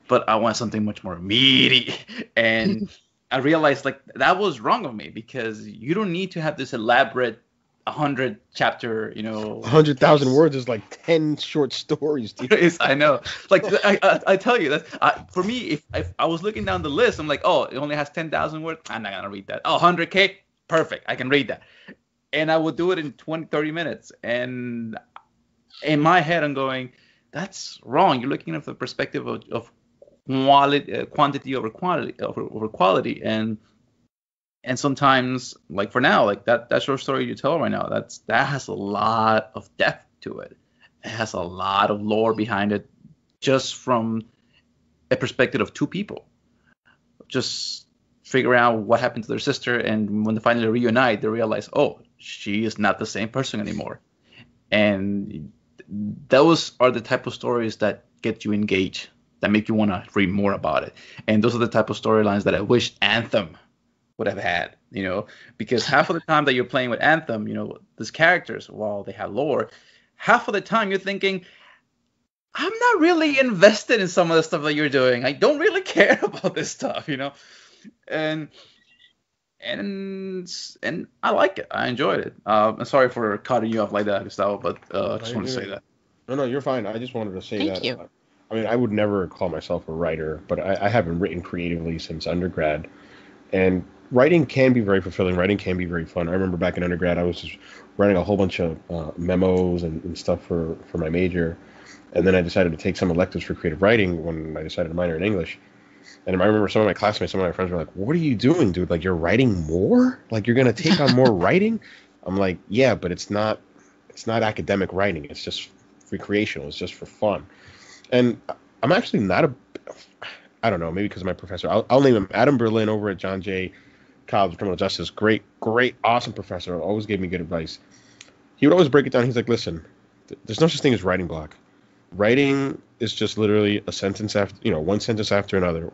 [SPEAKER 3] but I want something much more meaty. And I realized like that was wrong of me, because you don't need to have this elaborate 100 chapter,
[SPEAKER 2] 100,000 words is like 10 short stories, dude.
[SPEAKER 3] I know. Like I tell you that for me, if I was looking down the list, I'm like, oh, it only has 10,000 words. I'm not gonna read that. Oh, 100K, perfect. I can read that. And I would do it in 20, 30 minutes. And in my head, I'm going, that's wrong. You're looking at the perspective of quantity over quality, and sometimes, like for now, like that short story you tell right now, that has a lot of depth to it. It has a lot of lore behind it, just from a perspective of two people, just figuring out what happened to their sister, and when they finally reunite, they realize, oh, she is not the same person anymore. And those are the type of stories that get you engaged, that make you want to read more about it. And those are the type of storylines that I wish Anthem would have had, because half of the time that you're playing with Anthem, these characters, while they have lore, half of the time you're thinking, I'm not really invested in some of the stuff that you're doing. I don't really care about this stuff, and I like it. I enjoyed it. I'm sorry for cutting you off like that, Gustavo, but I just want to say that.
[SPEAKER 2] No, you're fine. I just wanted to say
[SPEAKER 4] Thank you.
[SPEAKER 2] I mean, I would never call myself a writer, but I haven't written creatively since undergrad. And writing can be very fulfilling. Writing can be very fun. I remember back in undergrad, I was just writing a whole bunch of memos and stuff for my major. And then I decided to take some electives for creative writing when I decided to minor in English. And I remember some of my classmates, some of my friends were like, what are you doing, dude? Like, you're writing more? Like, you're going to take on more writing? I'm like, yeah, but it's not academic writing. It's just recreational. It's just for fun. And I'm actually not I don't know, maybe because of my professor. I'll name him Adam Berlin over at John Jay College of Criminal Justice. Great, awesome professor. Always gave me good advice. He would always break it down. He's like, listen, there's no such thing as writing block. Writing is just literally a sentence after, one sentence after another,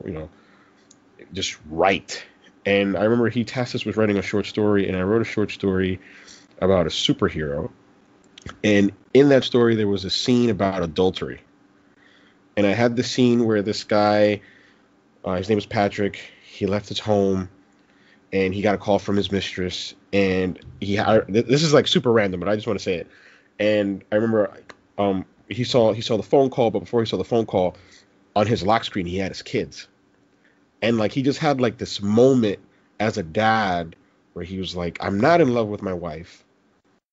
[SPEAKER 2] just write. And I remember he tasked us with writing a short story, and I wrote a short story about a superhero. And in that story, there was a scene about adultery. And I had the scene where this guy, his name was Patrick, he left his home, and he got a call from his mistress, and this is like super random, but I just want to say it. And I remember he saw the phone call, but before he saw the phone call, on his lock screen, he had his kids. And like, he just had like this moment as a dad where he was like, I'm not in love with my wife,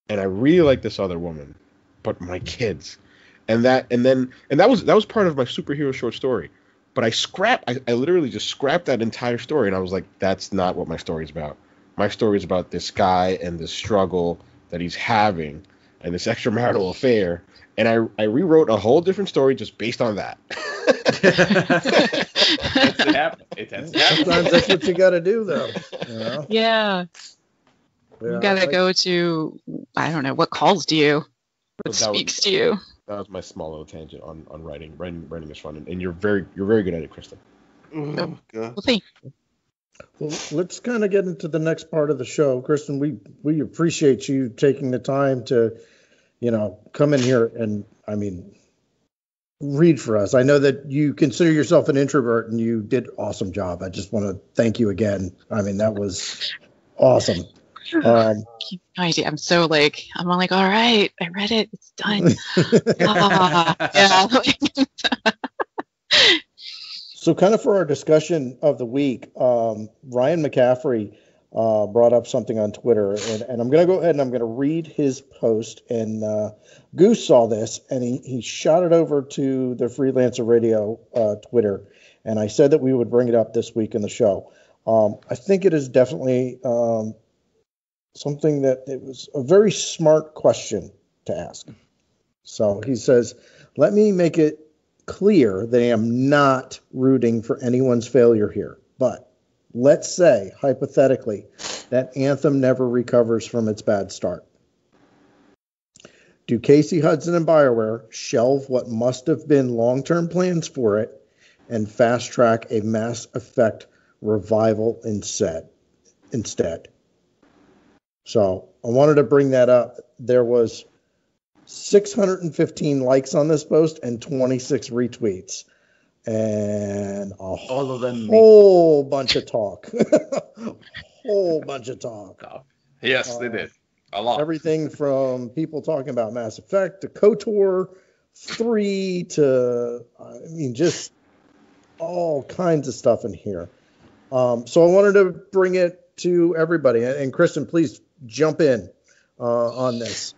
[SPEAKER 2] and I really like this other woman, but my kids. And that was part of my superhero short story. But I literally just scrapped that entire story, and I was like, that's not what my story is about. My story is about this guy and this struggle that he's having and this extramarital affair. And I rewrote a whole different story just based on that.
[SPEAKER 3] It tends to happen.
[SPEAKER 1] Sometimes that's what you got to do, though.
[SPEAKER 4] Yeah. You gotta go to, I don't know, what calls to you? What speaks to you?
[SPEAKER 2] That was my small little tangent on writing. Writing is fun, and you're very good at it, Kristen.
[SPEAKER 3] Oh, God.
[SPEAKER 4] Well, thank you.
[SPEAKER 1] Well, let's kind of get into the next part of the show. Kristen, we appreciate you taking the time to, come in here and, read for us. I know that you consider yourself an introvert and you did an awesome job. I just want to thank you again. That was awesome.
[SPEAKER 4] I'm so I'm all all right, I read it, it's done. Yeah.
[SPEAKER 1] So kind of for our discussion of the week, Ryan McCaffrey brought up something on Twitter, and I'm going to go ahead and I'm going to read his post. And Goose saw this, and he shot it over to the Freelancer Radio Twitter, and I said that we would bring it up this week in the show. I think it is definitely something that it was a very smart question to ask. So he says, let me make it clear that I am not rooting for anyone's failure here, but let's say, hypothetically, that Anthem never recovers from its bad start. Do Casey Hudson and Bioware shelve what must have been long-term plans for it and fast-track a Mass Effect revival instead? So I wanted to bring that up. There was 615 likes on this post and 26 retweets. And
[SPEAKER 3] all of them
[SPEAKER 1] whole bunch of talk. Whole bunch of talk.
[SPEAKER 3] Yes, they did. A lot.
[SPEAKER 1] Everything from people talking about Mass Effect to KOTOR 3 to, just all kinds of stuff in here. So I wanted to bring it to everybody. And Kristen, please jump in on this.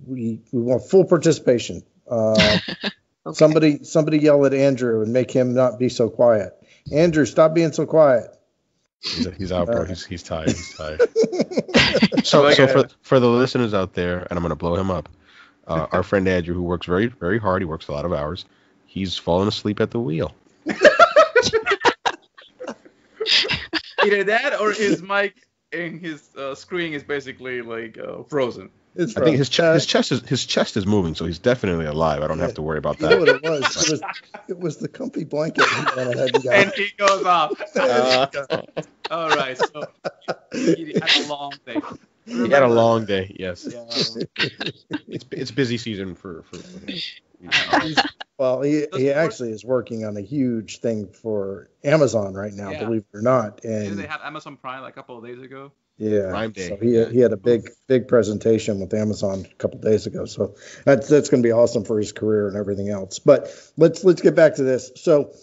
[SPEAKER 1] We want full participation. Okay. Somebody yell at Andrew and make him not be so quiet. Andrew, stop being so quiet.
[SPEAKER 2] He's out, bro. He's tired. He's tired. so for the listeners out there, and I'm gonna blow him up. Our friend Andrew, who works very, very hard, he works a lot of hours. He's fallen asleep at the wheel.
[SPEAKER 3] Either that or his mic and his screen is basically frozen.
[SPEAKER 2] I think his chest is moving, so he's definitely alive. I don't have to worry about that.
[SPEAKER 1] You know what it was? It was the comfy blanket he went ahead and got.
[SPEAKER 3] And he goes off. All right, so he had a long day.
[SPEAKER 2] He had a long day. Yes. Yeah. It's busy season for him.
[SPEAKER 1] Well, he actually is working on a huge thing for Amazon right now, believe it or not. And
[SPEAKER 3] they had Amazon Prime a couple of days ago.
[SPEAKER 1] Yeah,
[SPEAKER 2] Prime Day.
[SPEAKER 1] So he had a big presentation with Amazon a couple of days ago. So that's going to be awesome for his career and everything else. But let's get back to this. So,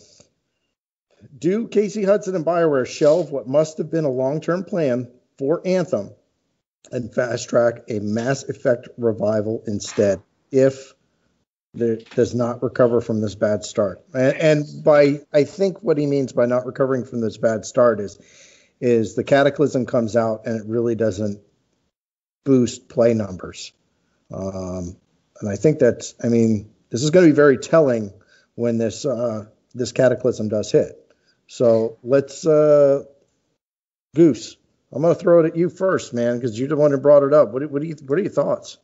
[SPEAKER 1] do Casey Hudson and Bioware shelve what must have been a long-term plan for Anthem and fast track a Mass Effect revival instead, if it does not recover from this bad start? And I think what he means by not recovering from this bad start is the Cataclysm comes out and it really doesn't boost play numbers. And I think this is going to be very telling when this Cataclysm does hit. So let's, Goose, I'm going to throw it at you first, man, because you're the one who brought it up. What are your thoughts?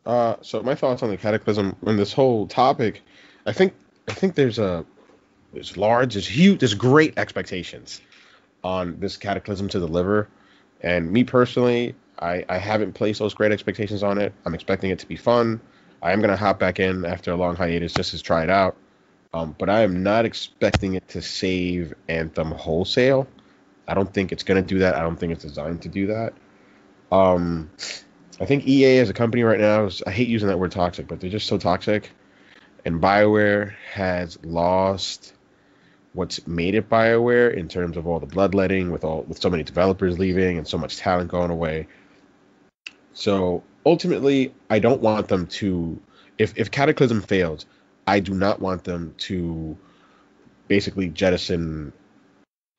[SPEAKER 2] So my thoughts on the Cataclysm and this whole topic, I think there's great expectations on this Cataclysm to deliver. And me personally, I haven't placed those great expectations on it. I'm expecting it to be fun. I am going to hop back in after a long hiatus just to try it out. But I am not expecting it to save Anthem wholesale. I don't think it's going to do that. I don't think it's designed to do that. I think EA as a company right now, I hate using that word toxic, but they're just so toxic. And BioWare has lost what's made it BioWare in terms of all the bloodletting with so many developers leaving and so much talent going away. So ultimately, I don't want them to, if Cataclysm fails, I do not want them to basically jettison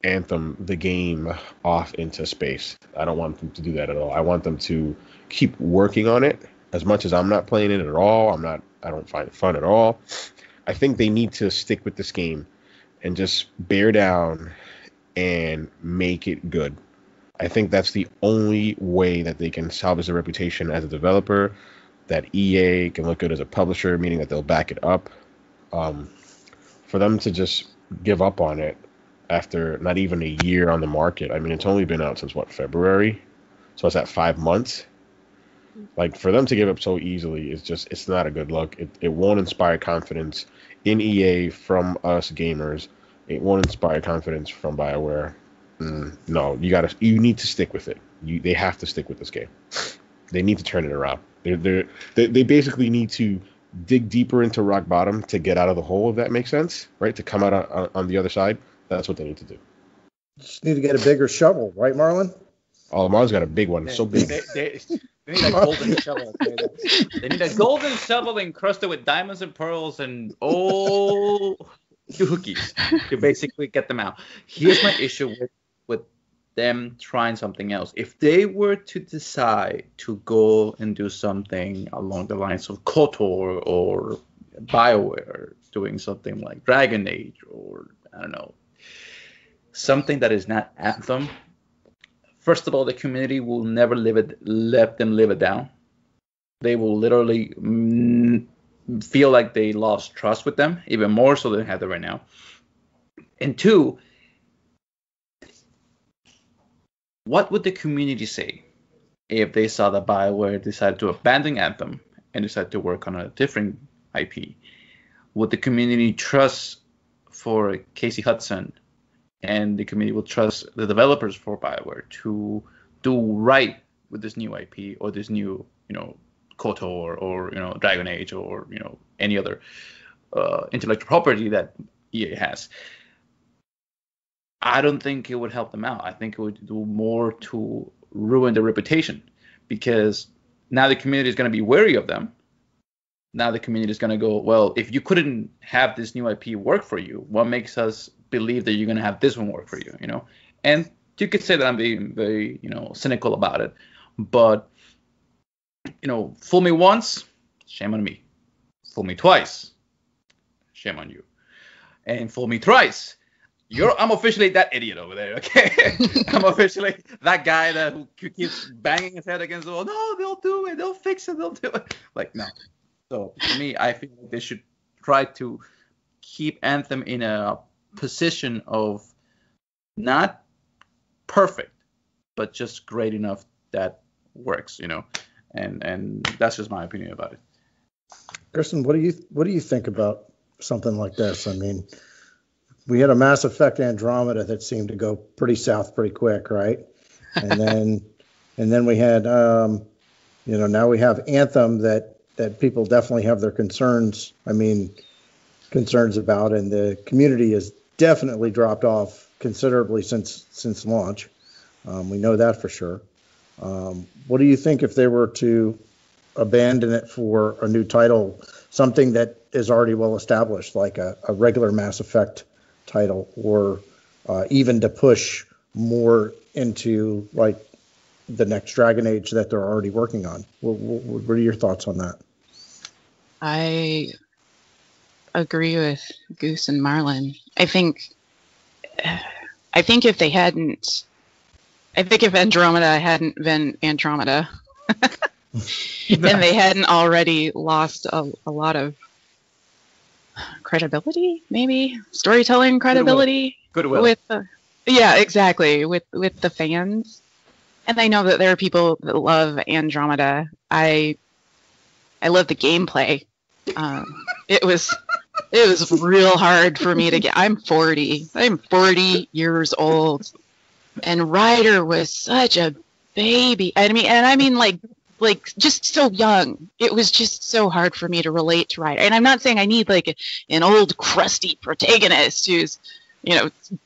[SPEAKER 2] Anthem, the game, off into space. I don't want them to do that at all. I want them to keep working on it. As much as I'm not playing it at all, I don't find it fun at all. I think they need to stick with this game and just bear down and make it good. I think that's the only way that they can salvage their reputation as a developer, that EA can look good as a publisher, meaning that they'll back it up. For them to just give up on it after not even a year on the market. I mean, it's only been out since, February? So it's at 5 months. Like, for them to give up so easily is just, it's not a good look. It won't inspire confidence in EA from us gamers. It won't inspire confidence from Bioware. No, you need to stick with it. They have to stick with this game. They need to turn it around. They basically need to dig deeper into rock bottom to get out of the hole, if that makes sense, right? To come out on the other side. That's what they need to do.
[SPEAKER 1] Just need to get a bigger shovel, right, Marlon?
[SPEAKER 2] Oh, Marlon's got a big one. It's so big.
[SPEAKER 6] They need a golden shovel. They need a golden shovel encrusted with diamonds and pearls and doohickeys to basically get them out. Here's my issue with them trying something else. If they were to decide to go and do something along the lines of KOTOR or Bioware, doing something like Dragon Age or, I don't know, something that is not Anthem, first of all, the community will never let them live it down. They will literally feel like they lost trust with them, even more so than they have it right now. And two, what would the community say if they saw that Bioware decided to abandon Anthem and decide to work on a different IP? Would the community trust for Casey Hudson, and the community will trust the developers for Bioware to do right with this new IP or this new, KOTOR or Dragon Age or any other intellectual property that EA has? I don't think it would help them out. I think it would do more to ruin their reputation, because now the community is going to be wary of them. Now the community is going to go, well, if you couldn't have this new IP work for you, what makes us believe that you're going to have this one work for you? And you could say that I'm being very, cynical about it, but fool me once, shame on me. Fool me twice, shame on you. And fool me thrice, I'm officially that idiot over there, okay? I'm officially that guy who keeps banging his head against the wall. No, they'll do it. They'll fix it. They'll do it. Like, no. So for me, I feel like they should try to keep Anthem in a position of not perfect, but just great enough that works, and that's just my opinion about it.
[SPEAKER 1] Kristen, what do you think about something like this? I mean, we had a Mass Effect Andromeda that seemed to go pretty south pretty quick, right? And then we had now we have Anthem that people definitely have their concerns about, and the community has definitely dropped off considerably since launch. We know that for sure. What do you think if they were to abandon it for a new title, something that is already well established, like a regular Mass Effect title, or even to push more into like the next Dragon Age that they're already working on? What are your thoughts on that?
[SPEAKER 4] I agree with Goose and Marlon. I think if Andromeda hadn't been Andromeda, then they hadn't already lost a lot of credibility, maybe storytelling credibility.
[SPEAKER 6] Goodwill.
[SPEAKER 4] With the fans. And I know that there are people that love Andromeda. I love the gameplay. It was real hard for me to get. I'm 40 years old, and Ryder was such a baby. I mean, like just so young. It was just so hard for me to relate to Ryder. And I'm not saying I need like an old crusty protagonist who's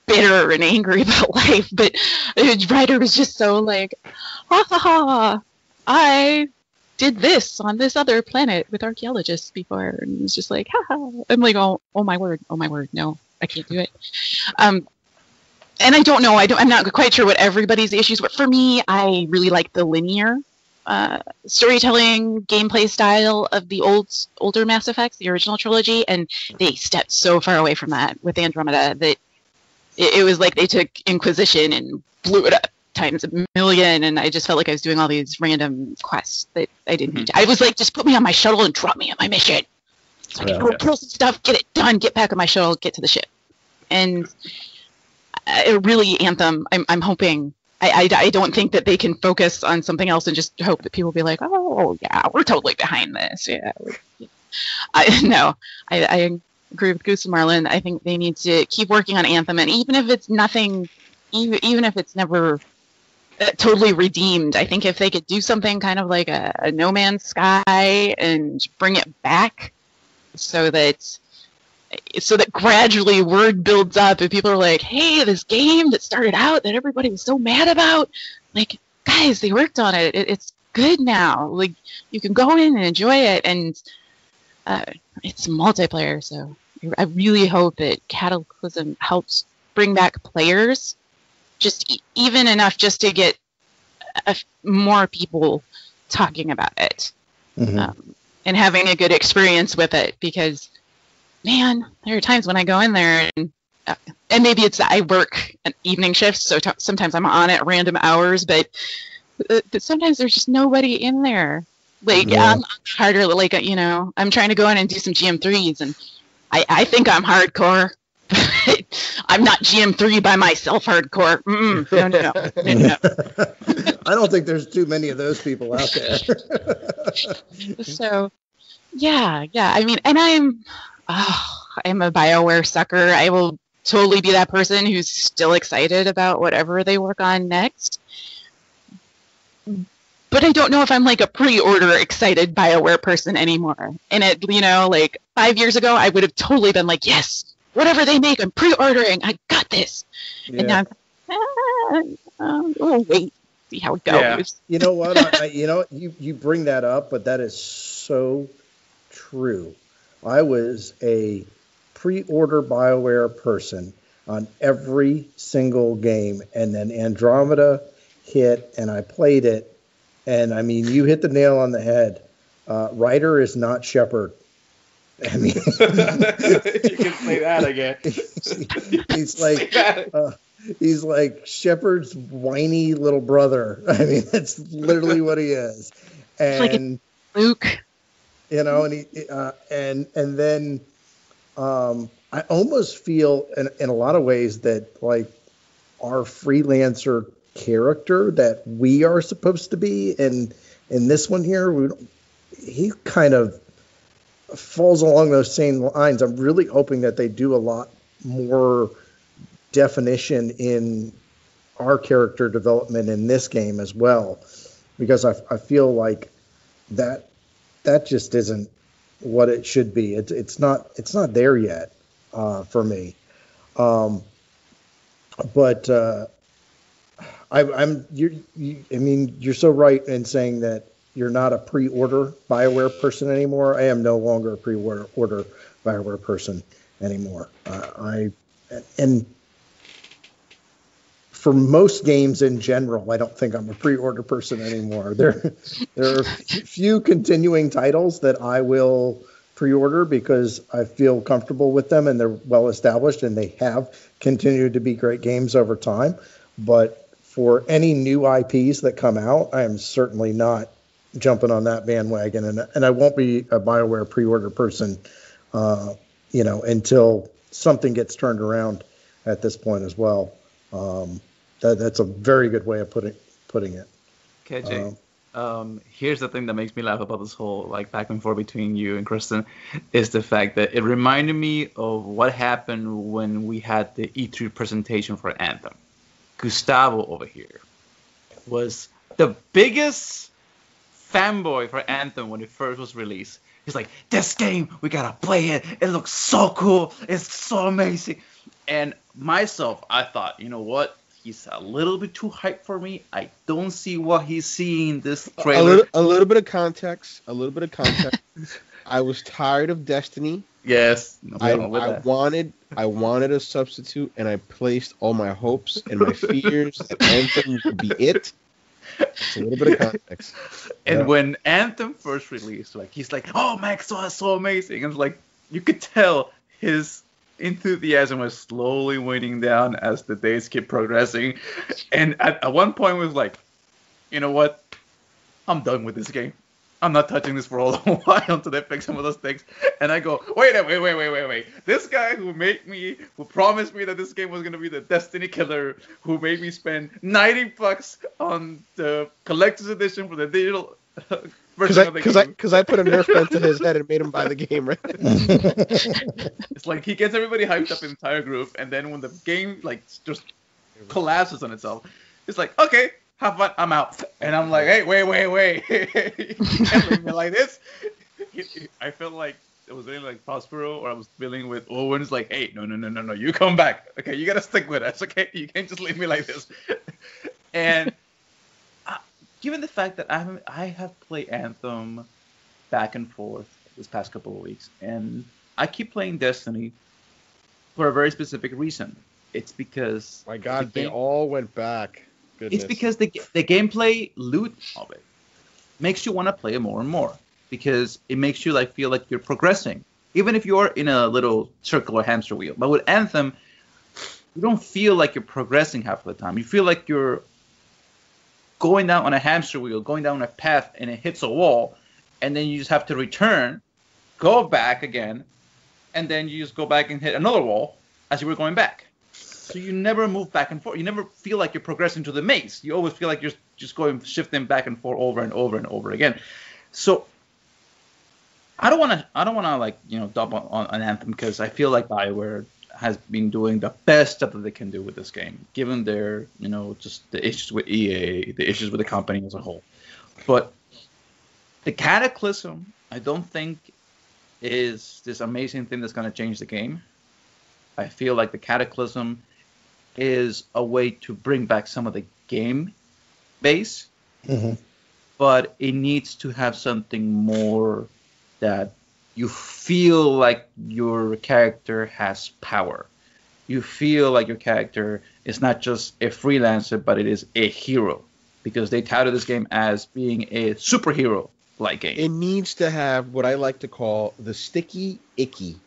[SPEAKER 4] bitter and angry about life, but Ryder was just so like, ha ha ha, I did this on this other planet with archaeologists before, and it was just like, ha ha. I'm like, oh my word, no, I can't do it. And I don't know, I'm not quite sure what everybody's issues, but for me, I really like the linear storytelling gameplay style of the older Mass Effects, the original trilogy, and they stepped so far away from that with Andromeda that it was like they took Inquisition and blew it up times a million, and I just felt like I was doing all these random quests that I didn't need to. I was like, just put me on my shuttle and drop me on my mission. So I can go kill some stuff, get it done, get back on my shuttle, get to the ship. And really, Anthem, I'm hoping, I don't think that they can focus on something else and just hope that people will be like, oh, yeah, we're totally behind this. Yeah. I agree with Goose and Marlin. I think they need to keep working on Anthem, and even if it's nothing, even if it's never totally redeemed, I think if they could do something kind of like a No Man's Sky and bring it back so that gradually word builds up and people are like, hey, this game that started out that everybody was so mad about, like, guys, they worked on it. It's good now. Like, you can go in and enjoy it, and it's multiplayer, so I really hope that Cataclysm helps bring back players, just even enough just to get more people talking about it, and having a good experience with it. Because, man, there are times when I go in there and maybe it's that I work an evening shift, so sometimes I'm on at random hours, but sometimes there's just nobody in there. Like, I'm harder, like, I'm trying to go in and do some GM3s, and I think I'm hardcore, but I'm not GM3 by myself hardcore. No.
[SPEAKER 1] I don't think there's too many of those people out there.
[SPEAKER 4] So, yeah. I mean, and I'm a Bioware sucker. I will totally be that person who's still excited about whatever they work on next. But I don't know if I'm like a pre-order excited Bioware person anymore. And like 5 years ago, I would have totally been like, yes, whatever they make, I'm pre-ordering. I got this. Yeah. And now I'm we'll wait, see how it goes.
[SPEAKER 1] Yeah. You know what? You bring that up, but that is so true. I was a pre-order Bioware person on every single game, and then Andromeda hit, and I played it. And I mean, you hit the nail on the head. Ryder is not Shepard. I mean,
[SPEAKER 6] you can say that again.
[SPEAKER 1] He's like Shepard's whiny little brother. I mean, that's literally what he is. And
[SPEAKER 4] like Luke,
[SPEAKER 1] and he and then I almost feel in a lot of ways that like our Freelancer character that we are supposed to be, and in this one here, he kind of falls along those same lines. I'm really hoping that they do a lot more definition in our character development in this game as well, because I feel like that just isn't what it should be. It's not there yet for me. But you're so right in saying that you're not a pre-order Bioware person anymore. I am no longer a pre-order Bioware person anymore. And for most games in general, I don't think I'm a pre-order person anymore. There are few continuing titles that I will pre-order because I feel comfortable with them and they're well established and they have continued to be great games over time. But for any new IPs that come out, I am certainly not jumping on that bandwagon, and I won't be a Bioware pre-order person, until something gets turned around at this point as well. That's a very good way of putting it.
[SPEAKER 6] KJ, here's the thing that makes me laugh about this whole like back and forth between you and Kristen is the fact that it reminded me of what happened when we had the E3 presentation for Anthem. Gustavo over here was the biggest fanboy for Anthem when it first was released. He's like, this game, we gotta play it. It looks so cool. It's so amazing. And myself, I thought, you know what? He's a little bit too hyped for me. I don't see what he's seeing this trailer.
[SPEAKER 2] A little bit of context. I was tired of Destiny.
[SPEAKER 6] Yes.
[SPEAKER 2] I wanted a substitute, and I placed all my hopes and my fears that Anthem would be it. It's a little bit of context.
[SPEAKER 6] And when Anthem first released, like he's like, "Oh, Max, so amazing!" And like you could tell his
[SPEAKER 3] enthusiasm was slowly waning down as the days keep progressing. And at one point was like, you know what? I'm done with this game. I'm not touching this for a long while until they fix some of those things. And I go, wait. This guy who promised me that this game was going to be the Destiny killer, who made me spend $90 on the collector's edition for the digital version of the game.
[SPEAKER 2] Because I put a Nerf gun to his head and made him buy the game, right?
[SPEAKER 3] It's like he gets everybody hyped up in the entire group, and then when the game like just collapses on itself, it's like, okay, have fun, I'm out. And I'm like, hey, wait. You can't leave me like this. I felt like it was really like Prospero, or I was dealing with Owen. It's like, hey, no, you come back. Okay, you gotta stick with us. Okay, you can't just leave me like this. And given the fact that I have played Anthem back and forth this past couple of weeks, and I keep playing Destiny for a very specific reason. It's because
[SPEAKER 2] my God, they all went back. Goodness.
[SPEAKER 3] It's because the gameplay loop of it makes you want to play it more and more, because it makes you like feel like you're progressing, even if you're in a little circle or hamster wheel. But with Anthem, you don't feel like you're progressing half of the time. You feel like you're going down on a hamster wheel, going down a path, and it hits a wall, and then you just have to return, go back again, and then you just go back and hit another wall as you were going back. So you never move back and forth. You never feel like you're progressing to the maze. You always feel like you're just shifting back and forth over and over and over again. So I don't want to like, dump on Anthem, because I feel like Bioware has been doing the best stuff that they can do with this game, given their, just the issues with EA, the issues with the company as a whole. But the Cataclysm, I don't think, is this amazing thing that's going to change the game. I feel like the Cataclysm is a way to bring back some of the game base, but it needs to have something more that you feel like your character has power. You feel like your character is not just a freelancer, but it is a hero, because they touted this game as being a superhero-like game.
[SPEAKER 2] It needs to have what I like to call the sticky icky,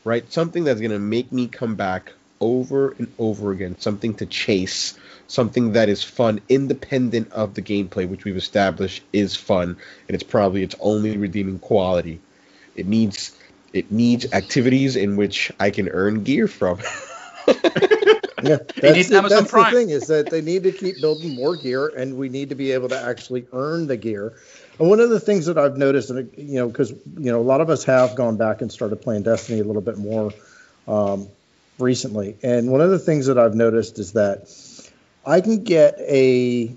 [SPEAKER 2] right? Something that's going to make me come back over and over again, something to chase, something that is fun, independent of the gameplay, which we've established is fun, and it's probably its only redeeming quality. It needs activities in which I can earn gear from.
[SPEAKER 1] Yeah, that's the thing, is that they need to keep building more gear, and we need to be able to actually earn the gear. And one of the things that I've noticed, and because a lot of us have gone back and started playing Destiny a little bit more recently, and one of the things that I've noticed is that I can get a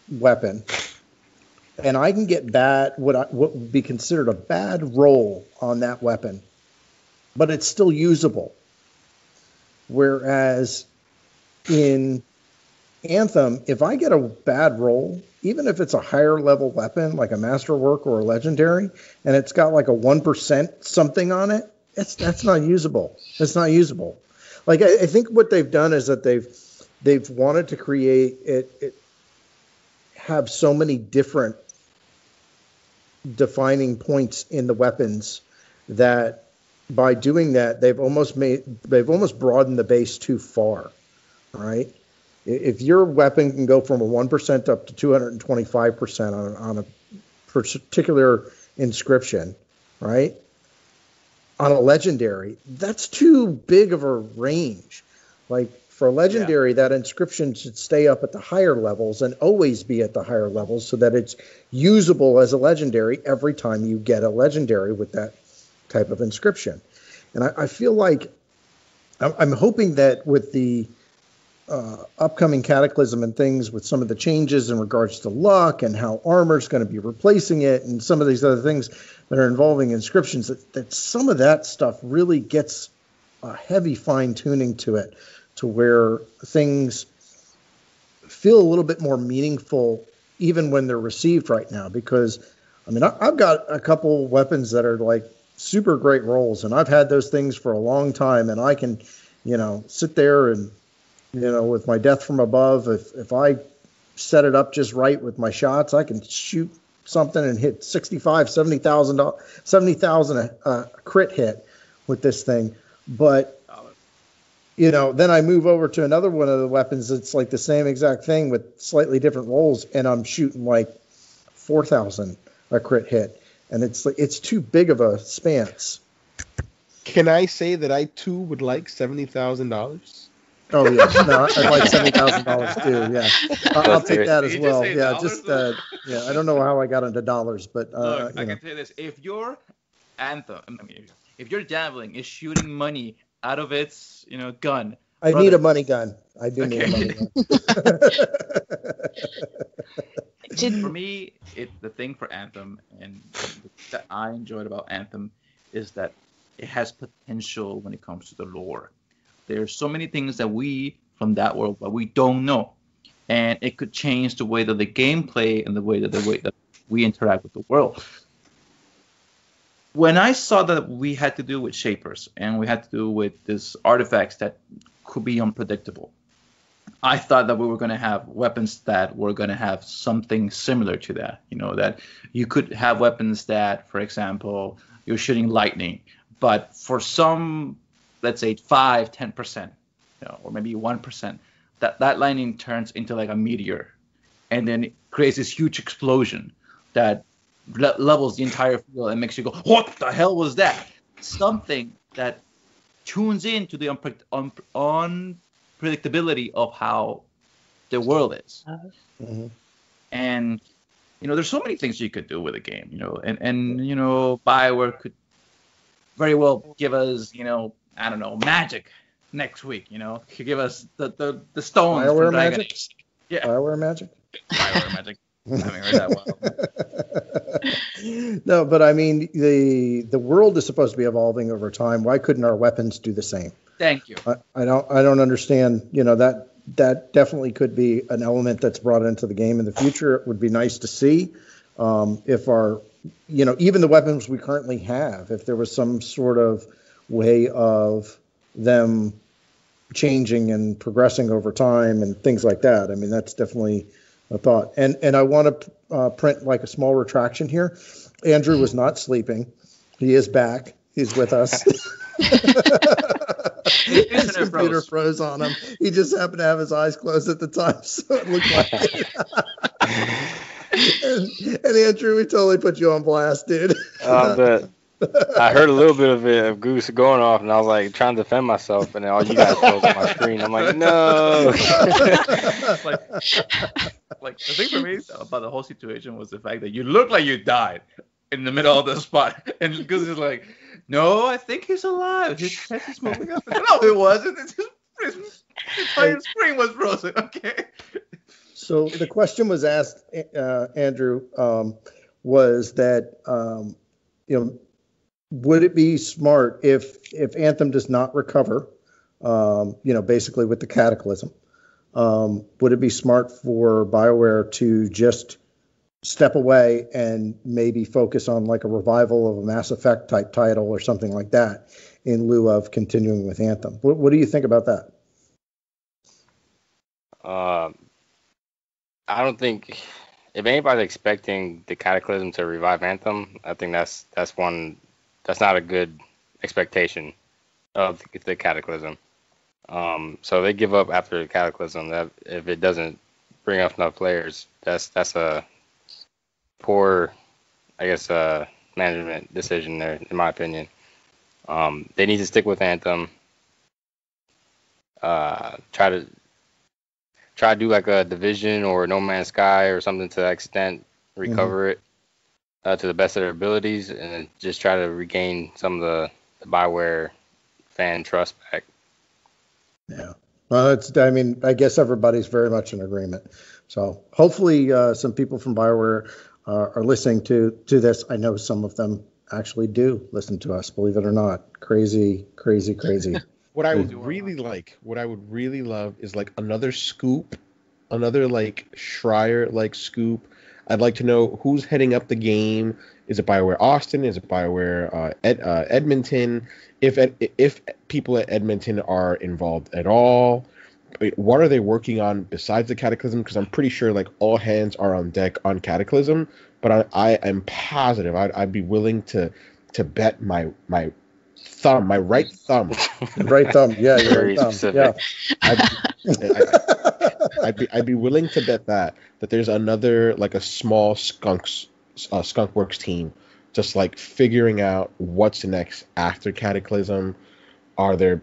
[SPEAKER 1] weapon, and I can get what would be considered a bad roll on that weapon, but it's still usable. Whereas in Anthem, if I get a bad roll, even if it's a higher level weapon like a masterwork or a legendary, and it's got like a 1% something on it, that's not usable. It's not usable. Like I think what they've done is that they've wanted to create it have so many different defining points in the weapons that by doing that they've almost broadened the base too far, right? If your weapon can go from a 1% up to 225% on a particular inscription, right? On a legendary, that's too big of a range. Like for a legendary, that inscription should stay up at the higher levels and always be at the higher levels so that it's usable as a legendary every time you get a legendary with that type of inscription. And I feel like I'm hoping that with the upcoming Cataclysm and things, with some of the changes in regards to luck and how armor's going to be replacing it and some of these other things that are involving inscriptions, that some of that stuff really gets a heavy fine tuning to it, to where things feel a little bit more meaningful even when they're received right now. Because I mean, I've got a couple weapons that are like super great rolls, and I've had those things for a long time, and I can, sit there and, with my death from above, if I set it up just right with my shots, I can shoot something and hit 70,000 crit hit with this thing. But then I move over to another one of the weapons. It's like the same exact thing with slightly different rolls, and I'm shooting like 4,000 a crit hit, and it's too big of a stance.
[SPEAKER 2] Can I say that I too would like $70,000?
[SPEAKER 1] Oh yeah, no, I'd like $70,000 too. Yeah, I'll take that as well. Yeah, I don't know how I got into dollars, but
[SPEAKER 6] look, I can tell you this: if your Anthem, if your javelin is shooting money out of its gun,
[SPEAKER 1] I need a money gun. I do need a money gun.
[SPEAKER 6] For me, the thing for Anthem and that I enjoyed about Anthem is that it has potential when it comes to the lore. There's so many things that we from that world that we don't know, and it could change the way that the gameplay and the way that we interact with the world. When I saw that we had to do with shapers and we had to do with these artifacts that could be unpredictable, I thought that we were going to have weapons that were going to have something similar to that. That you could have weapons that, for example, you're shooting lightning, but for some, let's say 5-10%, or maybe 1%, that lightning turns into like a meteor, and then it creates this huge explosion that levels the entire field and makes you go, what the hell was that? Something that tunes into the unpredictability of how the world is.
[SPEAKER 1] Mm-hmm.
[SPEAKER 6] And there's so many things you could do with a game, and Bioware could very well give us, I don't know, magic next week. Could give us the stones.
[SPEAKER 1] Bioware magic.
[SPEAKER 6] Yeah.
[SPEAKER 1] Bioware magic.
[SPEAKER 6] Bioware magic. I haven't heard that well.
[SPEAKER 1] No, but I mean the world is supposed to be evolving over time. Why couldn't our weapons do the same?
[SPEAKER 6] Thank you.
[SPEAKER 1] I don't understand. That definitely could be an element that's brought into the game in the future. It would be nice to see if our even the weapons we currently have, if there was some sort of way of them changing and progressing over time and things like that. I mean, that's definitely a thought. And I want to print like a small retraction here. Andrew was not sleeping. He is back. He's with us. His computer froze on him. He just happened to have his eyes closed at the time, so it looked like it. and Andrew, we totally put you on blast, dude.
[SPEAKER 5] I heard a little bit of it of Goose going off, and I was like trying to defend myself, and then all you guys froze on my screen. I'm like, no.
[SPEAKER 6] like the thing for me about the whole situation was the fact that you look like you died in the middle of the spot, and Goose is like, no, I think he's alive. His chest is moving up. No, it wasn't. His entire screen was frozen. Okay.
[SPEAKER 1] So the question was asked, Andrew, was that would it be smart if Anthem does not recover, basically with the Cataclysm, would it be smart for Bioware to just step away and maybe focus on like a revival of a Mass Effect type title or something like that in lieu of continuing with Anthem? What do you think about that?
[SPEAKER 5] I don't think if anybody's expecting the Cataclysm to revive Anthem, I think that's not a good expectation of the Cataclysm. So they give up after the Cataclysm. That if it doesn't bring up enough players, that's a poor, I guess, management decision there, in my opinion. They need to stick with Anthem. Try to do like a Division or No Man's Sky or something to that extent. Recover it to the best of their abilities, and just try to regain some of the Bioware fan trust back.
[SPEAKER 1] Yeah. Well, I guess everybody's very much in agreement. So hopefully some people from Bioware are listening to this. I know some of them actually do listen to us, believe it or not. Crazy.
[SPEAKER 2] What I would really love is like another scoop, another like Schreier like scoop. I'd like to know who's heading up the game. Is it Bioware Austin? Is it Bioware Edmonton? If people at Edmonton are involved at all, what are they working on besides the Cataclysm? Because I'm pretty sure like all hands are on deck on Cataclysm, but I am positive I'd be willing to bet my thumb, my right thumb.
[SPEAKER 1] Right thumb, yeah, your
[SPEAKER 5] Very
[SPEAKER 1] right thumb,
[SPEAKER 5] specific.
[SPEAKER 2] I'd be willing to bet that there's another like a small Skunkworks team just like figuring out what's next after Cataclysm. Are there,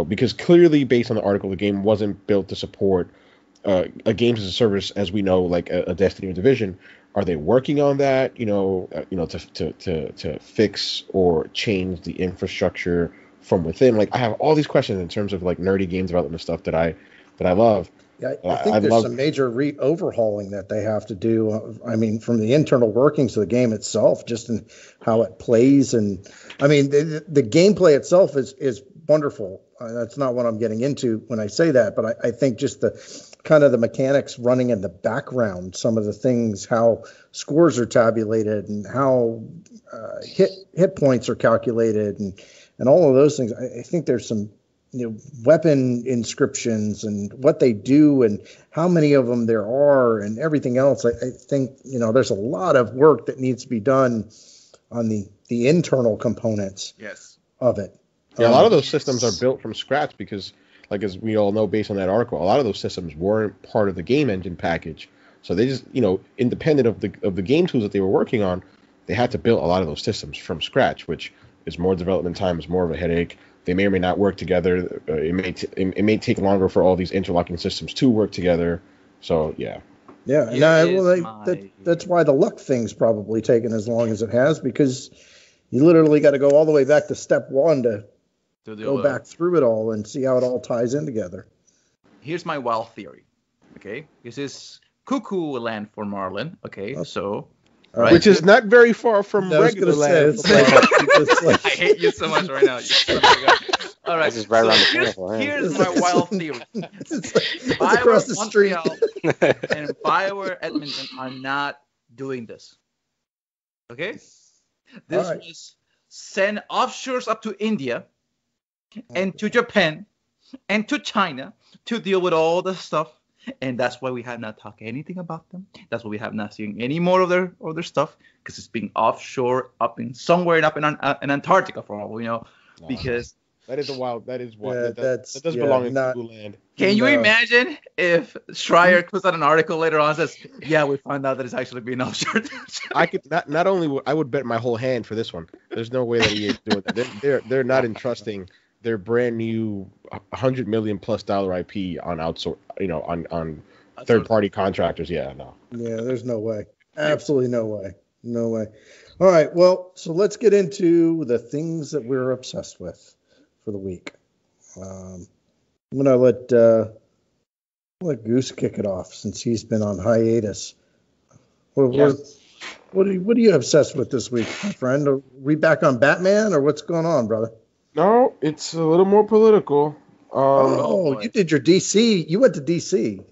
[SPEAKER 2] because clearly based on the article, the game wasn't built to support a games as a service, as we know, like a Destiny or Division. Are they working on that? To fix or change the infrastructure from within? Like, I have all these questions in terms of like nerdy games development stuff that I love.
[SPEAKER 1] Yeah, I think there's some major overhauling that they have to do. I mean, from the internal workings of the game itself, just in how it plays, and I mean, the gameplay itself is wonderful. That's not what I'm getting into when I say that, but I think just the kind of the mechanics running in the background, some of the things, how scores are tabulated and how hit points are calculated, and all of those things. I think there's some weapon inscriptions and what they do and how many of them there are and everything else. I think there's a lot of work that needs to be done on the internal components of it.
[SPEAKER 2] Yeah, a lot of those systems are built from scratch because, like, as we all know, based on that article, a lot of those systems weren't part of the game engine package. So they just, independent of the game tools that they were working on, they had to build a lot of those systems from scratch, which is more development time, is more of a headache. They may or may not work together. It may take longer for all these interlocking systems to work together. So yeah.
[SPEAKER 1] Yeah, that's why the luck thing's probably taken as long as it has, because you literally got to go all the way back to step one to go back through it all and see how it all ties in together.
[SPEAKER 6] Here's my wild theory. Okay, this is cuckoo land for Marlin. Okay, so.
[SPEAKER 2] Right. Which is not very far from regular land.
[SPEAKER 6] I hate you so much right now. All right.
[SPEAKER 5] This is right around the
[SPEAKER 6] corner. Here's my wild theory.
[SPEAKER 1] It's across the street.
[SPEAKER 6] And Bioware Edmonton are not doing this. Okay? This was send offshores up to India and to Japan and to China to deal with all the stuff. And that's why we have not talked anything about them. That's why we have not seen any more of their stuff, because it's being offshore up in Antarctica for all we know.
[SPEAKER 2] Wow.
[SPEAKER 6] Because
[SPEAKER 2] that is wild. That is wild. That does belong in Google land.
[SPEAKER 6] Can you imagine if Schreier puts out an article later on and says, "Yeah, we found out that it's actually being offshore."
[SPEAKER 2] I could not only I would bet my whole hand for this one. There's no way that EA is doing that. They're not entrusting their brand new $100 million+ IP on outsource, on third party contractors. Yeah, no.
[SPEAKER 1] Yeah, there's no way. Absolutely no way. No way. All right. Well, so let's get into the things that we're obsessed with for the week. I'm gonna let Goose kick it off since he's been on hiatus. What are you obsessed with this week, my friend? Are we back on Batman, or what's going on, brother?
[SPEAKER 2] No, it's a little more political.
[SPEAKER 1] You did your DC. You went to DC.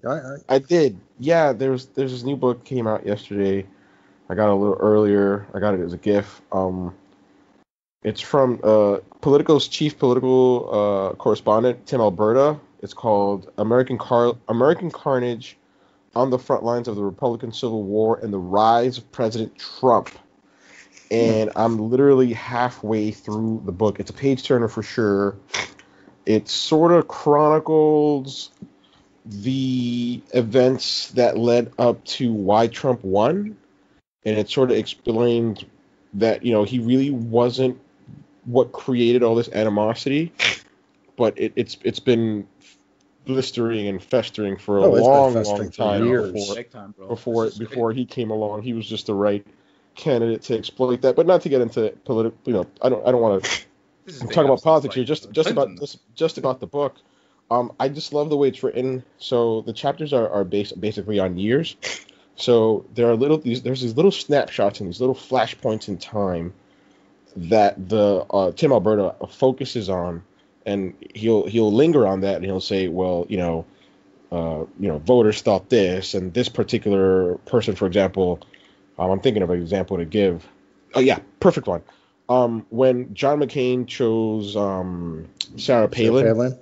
[SPEAKER 2] I did. Yeah, there's this new book came out yesterday. I got it a little earlier. I got it as a gift. It's from Politico's chief political correspondent, Tim Alberta. It's called American Carnage on the Front Lines of the Republican Civil War and the Rise of President Trump. And I'm literally halfway through the book. It's a page turner for sure. It sort of chronicles the events that led up to why Trump won. And it sort of explained that, he really wasn't what created all this animosity. But it's been blistering and festering for a long time before he came along. He was just the right candidate to exploit that, but not to get into political. I don't want to talk about politics here. Just about the book. I just love the way it's written. So the chapters are basically on years. So there's these little snapshots and these little flashpoints in time that the Tim Alberta focuses on, and he'll linger on that, and he'll say, well, voters thought this, and this particular person, for example. I'm thinking of an example to give. Oh, yeah, perfect one. When John McCain chose Sarah Palin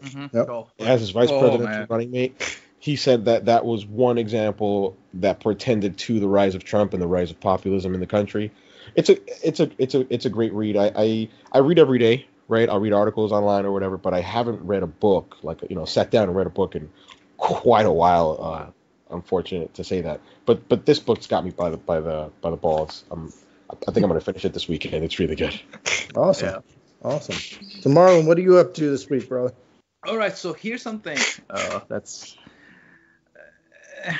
[SPEAKER 2] as his vice presidential running mate, he said that was one example that portended to the rise of Trump and the rise of populism in the country. It's a great read. I read every day right? I'll read articles online or whatever, but I haven't read a book, like, sat down and read a book in quite a while.
[SPEAKER 6] Wow.
[SPEAKER 2] Unfortunate to say that, but this book's got me by the balls. I think I'm gonna finish it this weekend. It's really good.
[SPEAKER 1] Awesome.
[SPEAKER 6] Yeah.
[SPEAKER 1] Awesome. So, Marlon, what are you up to this week, brother?
[SPEAKER 6] All right, so here's something that's a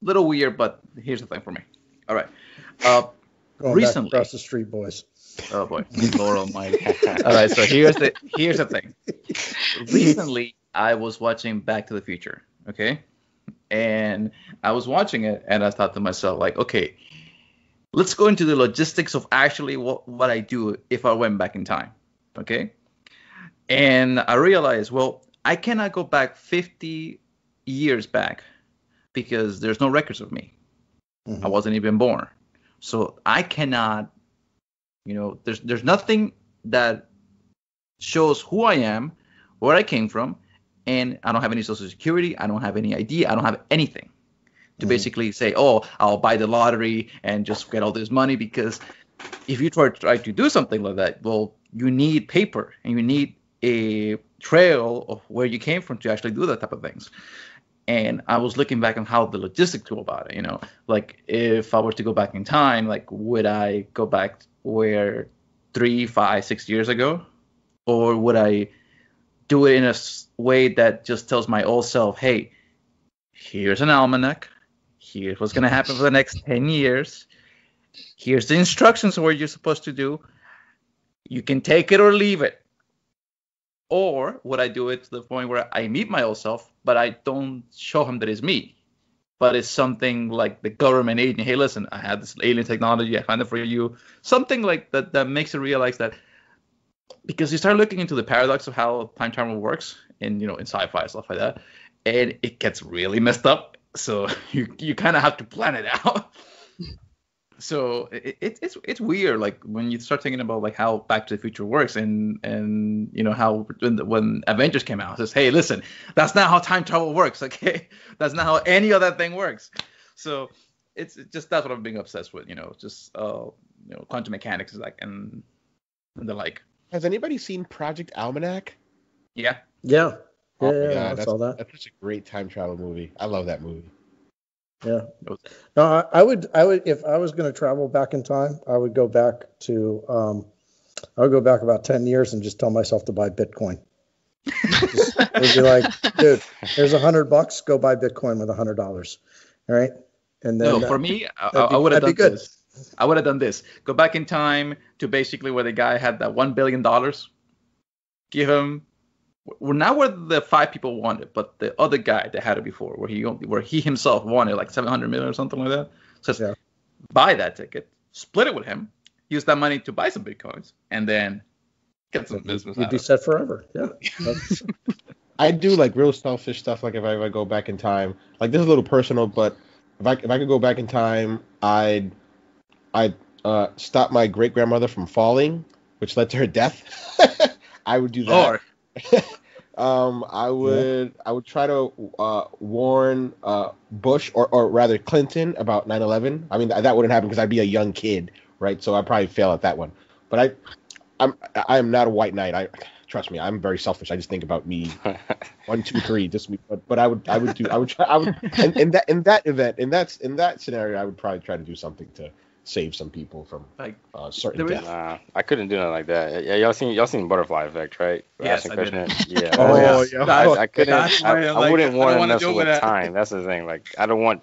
[SPEAKER 6] little weird, but here's the thing for me. All right.
[SPEAKER 1] Going
[SPEAKER 6] Recently,
[SPEAKER 1] back across the street, boys.
[SPEAKER 6] oh boy, Lord Almighty. All right, so here's the thing. Recently, I was watching Back to the Future. Okay, and I was watching it, and I thought to myself, like, okay, let's go into the logistics of actually what I do if I went back in time. Okay. And I realized, well, I cannot go back 50 years back because there's no records of me.
[SPEAKER 1] Mhm.
[SPEAKER 6] I wasn't even born. So I cannot, there's nothing that shows who I am, where I came from, and I don't have any social security. I don't have any ID. I don't have anything to basically say, oh, I'll buy the lottery and just get all this money, because if you try to do something like that, well, you need paper and you need a trail of where you came from to actually do that type of things. And I was looking back on how the logistics go about it, like if I were to go back in time, like would I go back where 3, 5, 6 years ago? Or would I do it in a way that just tells my old self, hey, here's an almanac. Here's what's going to happen for the next 10 years. Here's the instructions of what you're supposed to do. You can take it or leave it. Or would I do it to the point where I meet my old self, but I don't show him that it's me, but it's something like the government agent. Hey, listen, I had this alien technology. I found it for you. Something like that makes you realize that, because you start looking into the paradox of how time travel works in sci-fi stuff like that, and it gets really messed up. So you kind of have to plan it out. So it's weird, like when you start thinking about like how Back to the Future works, and how when Avengers came out, it says, hey, listen, that's not how time travel works, okay? That's not how any other thing works. So it's just, that's what I'm being obsessed with, just quantum mechanics is like and the like.
[SPEAKER 2] Has anybody seen Project Almanac?
[SPEAKER 6] Yeah.
[SPEAKER 1] Yeah.
[SPEAKER 2] Oh
[SPEAKER 1] Yeah,
[SPEAKER 2] my
[SPEAKER 1] yeah,
[SPEAKER 2] God,
[SPEAKER 1] I saw that.
[SPEAKER 2] That's such a great time travel movie. I love that movie.
[SPEAKER 1] Yeah. No, I would if I was going to travel back in time, I would go back about 10 years and just tell myself to buy Bitcoin. It would be like, dude, there's $100, go buy Bitcoin with $100. All right. And then
[SPEAKER 6] for me, I would have done this. I would have done this. Go back in time to basically where the guy had that $1 billion. Give him, well, not where the 5 people wanted, but the other guy that had it before, where he himself wanted like 700 million or something like that. So buy that ticket, split it with him, use that money to buy some Bitcoins, and then get some business.
[SPEAKER 1] You'd be set forever. Yeah.
[SPEAKER 2] I do like real selfish stuff. Like if I go back in time, like this is a little personal, but if I could go back in time, I'd stop my great grandmother from falling, which led to her death. I would do that. I would try to warn Bush or rather Clinton about 9/11. I mean that wouldn't happen because I'd be a young kid, right? So I'd probably fail at that one. But I am not a white knight. Trust me, I'm very selfish. I just think about me. 1, 2, 3, just me. But I would in that scenario, I would probably try to do something to save some people from
[SPEAKER 6] like
[SPEAKER 2] certain death.
[SPEAKER 5] Nah, I couldn't do nothing like that. Yeah, y'all seen Butterfly Effect, right?
[SPEAKER 6] Yes, I did.
[SPEAKER 5] Yeah.
[SPEAKER 2] Oh,
[SPEAKER 5] I couldn't. I wouldn't want to mess with time. That's the thing. Like I don't want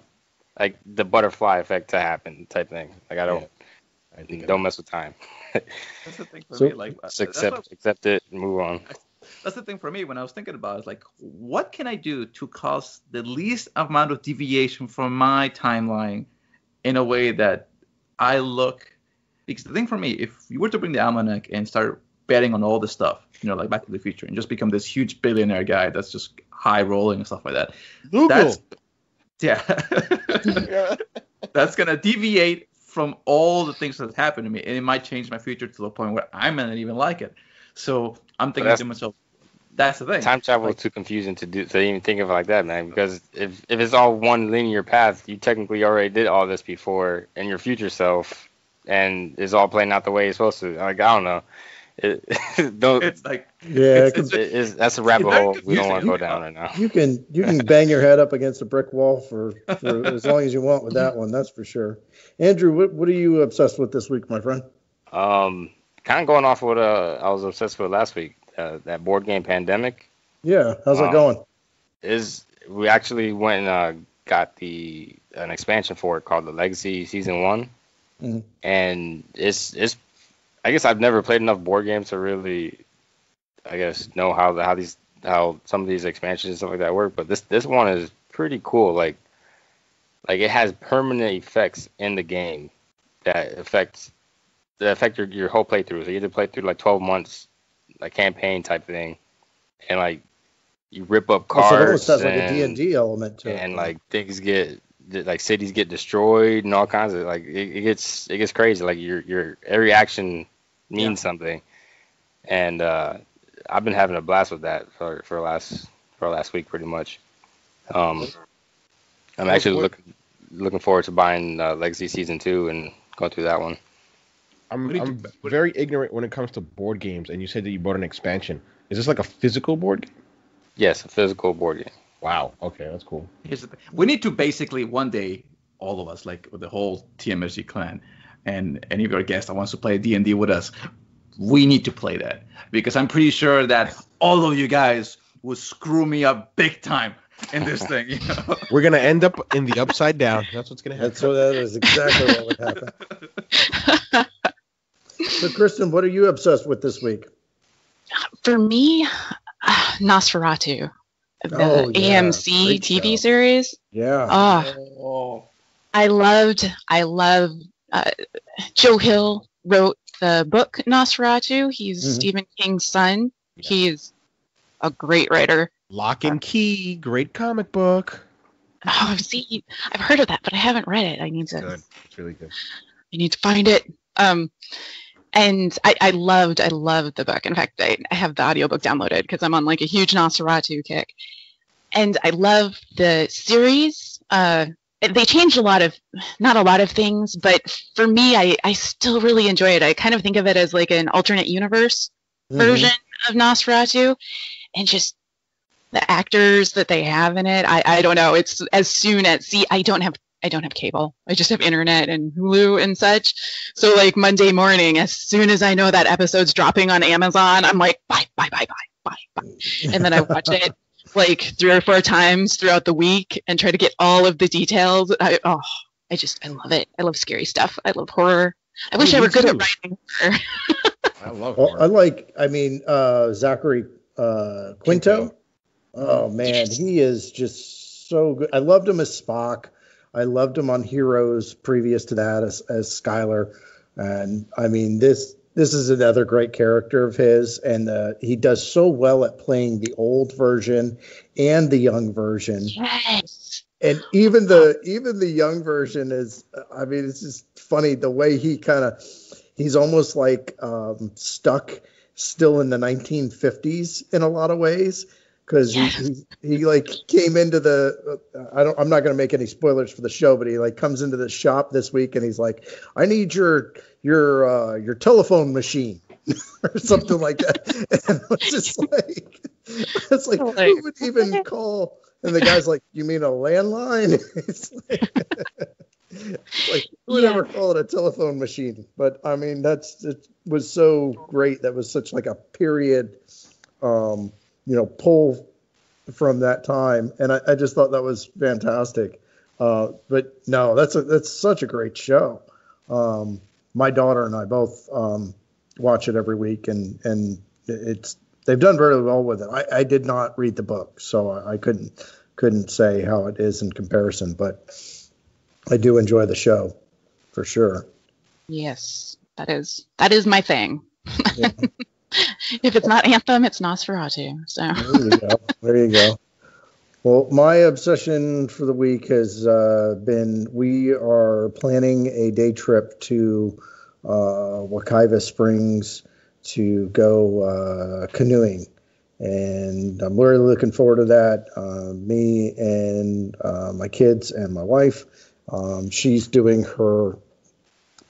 [SPEAKER 5] like the butterfly effect to happen type thing. Like I don't. Yeah. Don't mess with time.
[SPEAKER 6] That's the thing for me. Like
[SPEAKER 5] accept it and move on.
[SPEAKER 6] That's the thing for me when I was thinking about it. It's like, what can I do to cause the least amount of deviation from my timeline in a way that I look, because the thing for me, if you were to bring the almanac and start betting on all this stuff, like Back to the Future, and just become this huge billionaire guy that's just high rolling and stuff like that.
[SPEAKER 2] Google.
[SPEAKER 6] That's gonna deviate from all the things that happened to me, and it might change my future to the point where I might not even like it. So I'm thinking to myself, that's the thing.
[SPEAKER 5] Time travel is too confusing to even think of it like that, man. Because if it's all one linear path, you technically already did all this before in your future self, and it's all playing out the way it's supposed to. Like I don't know. Don't.
[SPEAKER 3] It's like
[SPEAKER 5] That's a rabbit hole we don't want to go down right now.
[SPEAKER 1] You can bang your head up against a brick wall for as long as you want with that one. That's for sure. Andrew, what are you obsessed with this week, my friend?
[SPEAKER 5] Kind of going off of what I was obsessed with last week. That board game Pandemic.
[SPEAKER 1] Yeah, how's that going?
[SPEAKER 5] We actually went and got an expansion for it called the Legacy Season 1. Mm-hmm. And it's I guess I've never played enough board games to really, I guess, know how some of these expansions and stuff like that work. But this one is pretty cool. Like it has permanent effects in the game that affect your whole playthrough. So you either play through like 12 months, like campaign type thing, and like you rip up cards.
[SPEAKER 1] So it almost has like a D&D element to it.
[SPEAKER 5] And like things like cities get destroyed and all kinds of like it gets crazy. Like your every action means something, and I've been having a blast with that for last week pretty much. I'm actually looking forward to buying Legacy Season 2 and going through that one.
[SPEAKER 2] I'm very ignorant when it comes to board games, and you said that you bought an expansion. Is this like a physical board game?
[SPEAKER 5] Yes, a physical board game.
[SPEAKER 2] Wow. Okay, that's cool.
[SPEAKER 3] Here's the thing. We need to basically one day, all of us, like with the whole TMSG clan, and any of our guests that wants to play D&D with us, we need to play that because I'm pretty sure that all of you guys would screw me up big time in this thing. You know?
[SPEAKER 2] We're gonna end up in the upside down. That's what's gonna happen.
[SPEAKER 1] That is exactly what would happen. So, Kristen, what are you obsessed with this week?
[SPEAKER 4] For me, Nosferatu. The AMC TV series.
[SPEAKER 1] Yeah.
[SPEAKER 4] I love Joe Hill wrote the book Nosferatu. He's Stephen King's son. Yeah. He's a great writer.
[SPEAKER 2] Lock and Key, great comic book.
[SPEAKER 4] Oh, see, I've heard of that, but I haven't read it. I need to.
[SPEAKER 2] Good. It's really good.
[SPEAKER 4] I need to find it. And I loved the book. In fact, I have the audiobook downloaded because I'm on like a huge Nosferatu kick. And I love the series. They changed not a lot of things, but for me, I still really enjoy it. I kind of think of it as like an alternate universe version of Nosferatu, and just the actors that they have in it. I don't know. It's as soon as I don't have cable. I just have internet and Hulu and such. So like Monday morning, as soon as I know that episode's dropping on Amazon, I'm like, bye. And then I watch it like 3 or 4 times throughout the week and try to get all of the details. I love it. I love scary stuff. I love horror. I wish I were good at writing horror.
[SPEAKER 2] I love horror.
[SPEAKER 1] Zachary Quinto. Oh man, he is just so good. I loved him as Spock. I loved him on Heroes previous to that as Skylar. And I mean, this is another great character of his. And he does so well at playing the old version and the young version.
[SPEAKER 4] Yes.
[SPEAKER 1] And even the young version is, I mean, it's just funny the way he's almost like stuck still in the 1950s in a lot of ways. Because he like came into I'm not going to make any spoilers for the show, but he like comes into the shop this week and he's like, I need your telephone machine or something like that. And it's like who would even call? And the guy's like, you mean a landline? It's like who would ever call it a telephone machine? But I mean, it was so great. That was such like a period. Pull from that time, and I just thought that was fantastic. But no, that's such a great show. My daughter and I both watch it every week, and they've done very well with it. I did not read the book, so I couldn't say how it is in comparison, but I do enjoy the show for sure.
[SPEAKER 4] Yes, that is my thing.
[SPEAKER 1] Yeah.
[SPEAKER 4] If it's not Anthem, it's Nosferatu. So
[SPEAKER 1] there you go. Well, my obsession for the week has been we are planning a day trip to Wekiva Springs to go canoeing, and I'm really looking forward to that. Me and my kids and my wife. She's doing her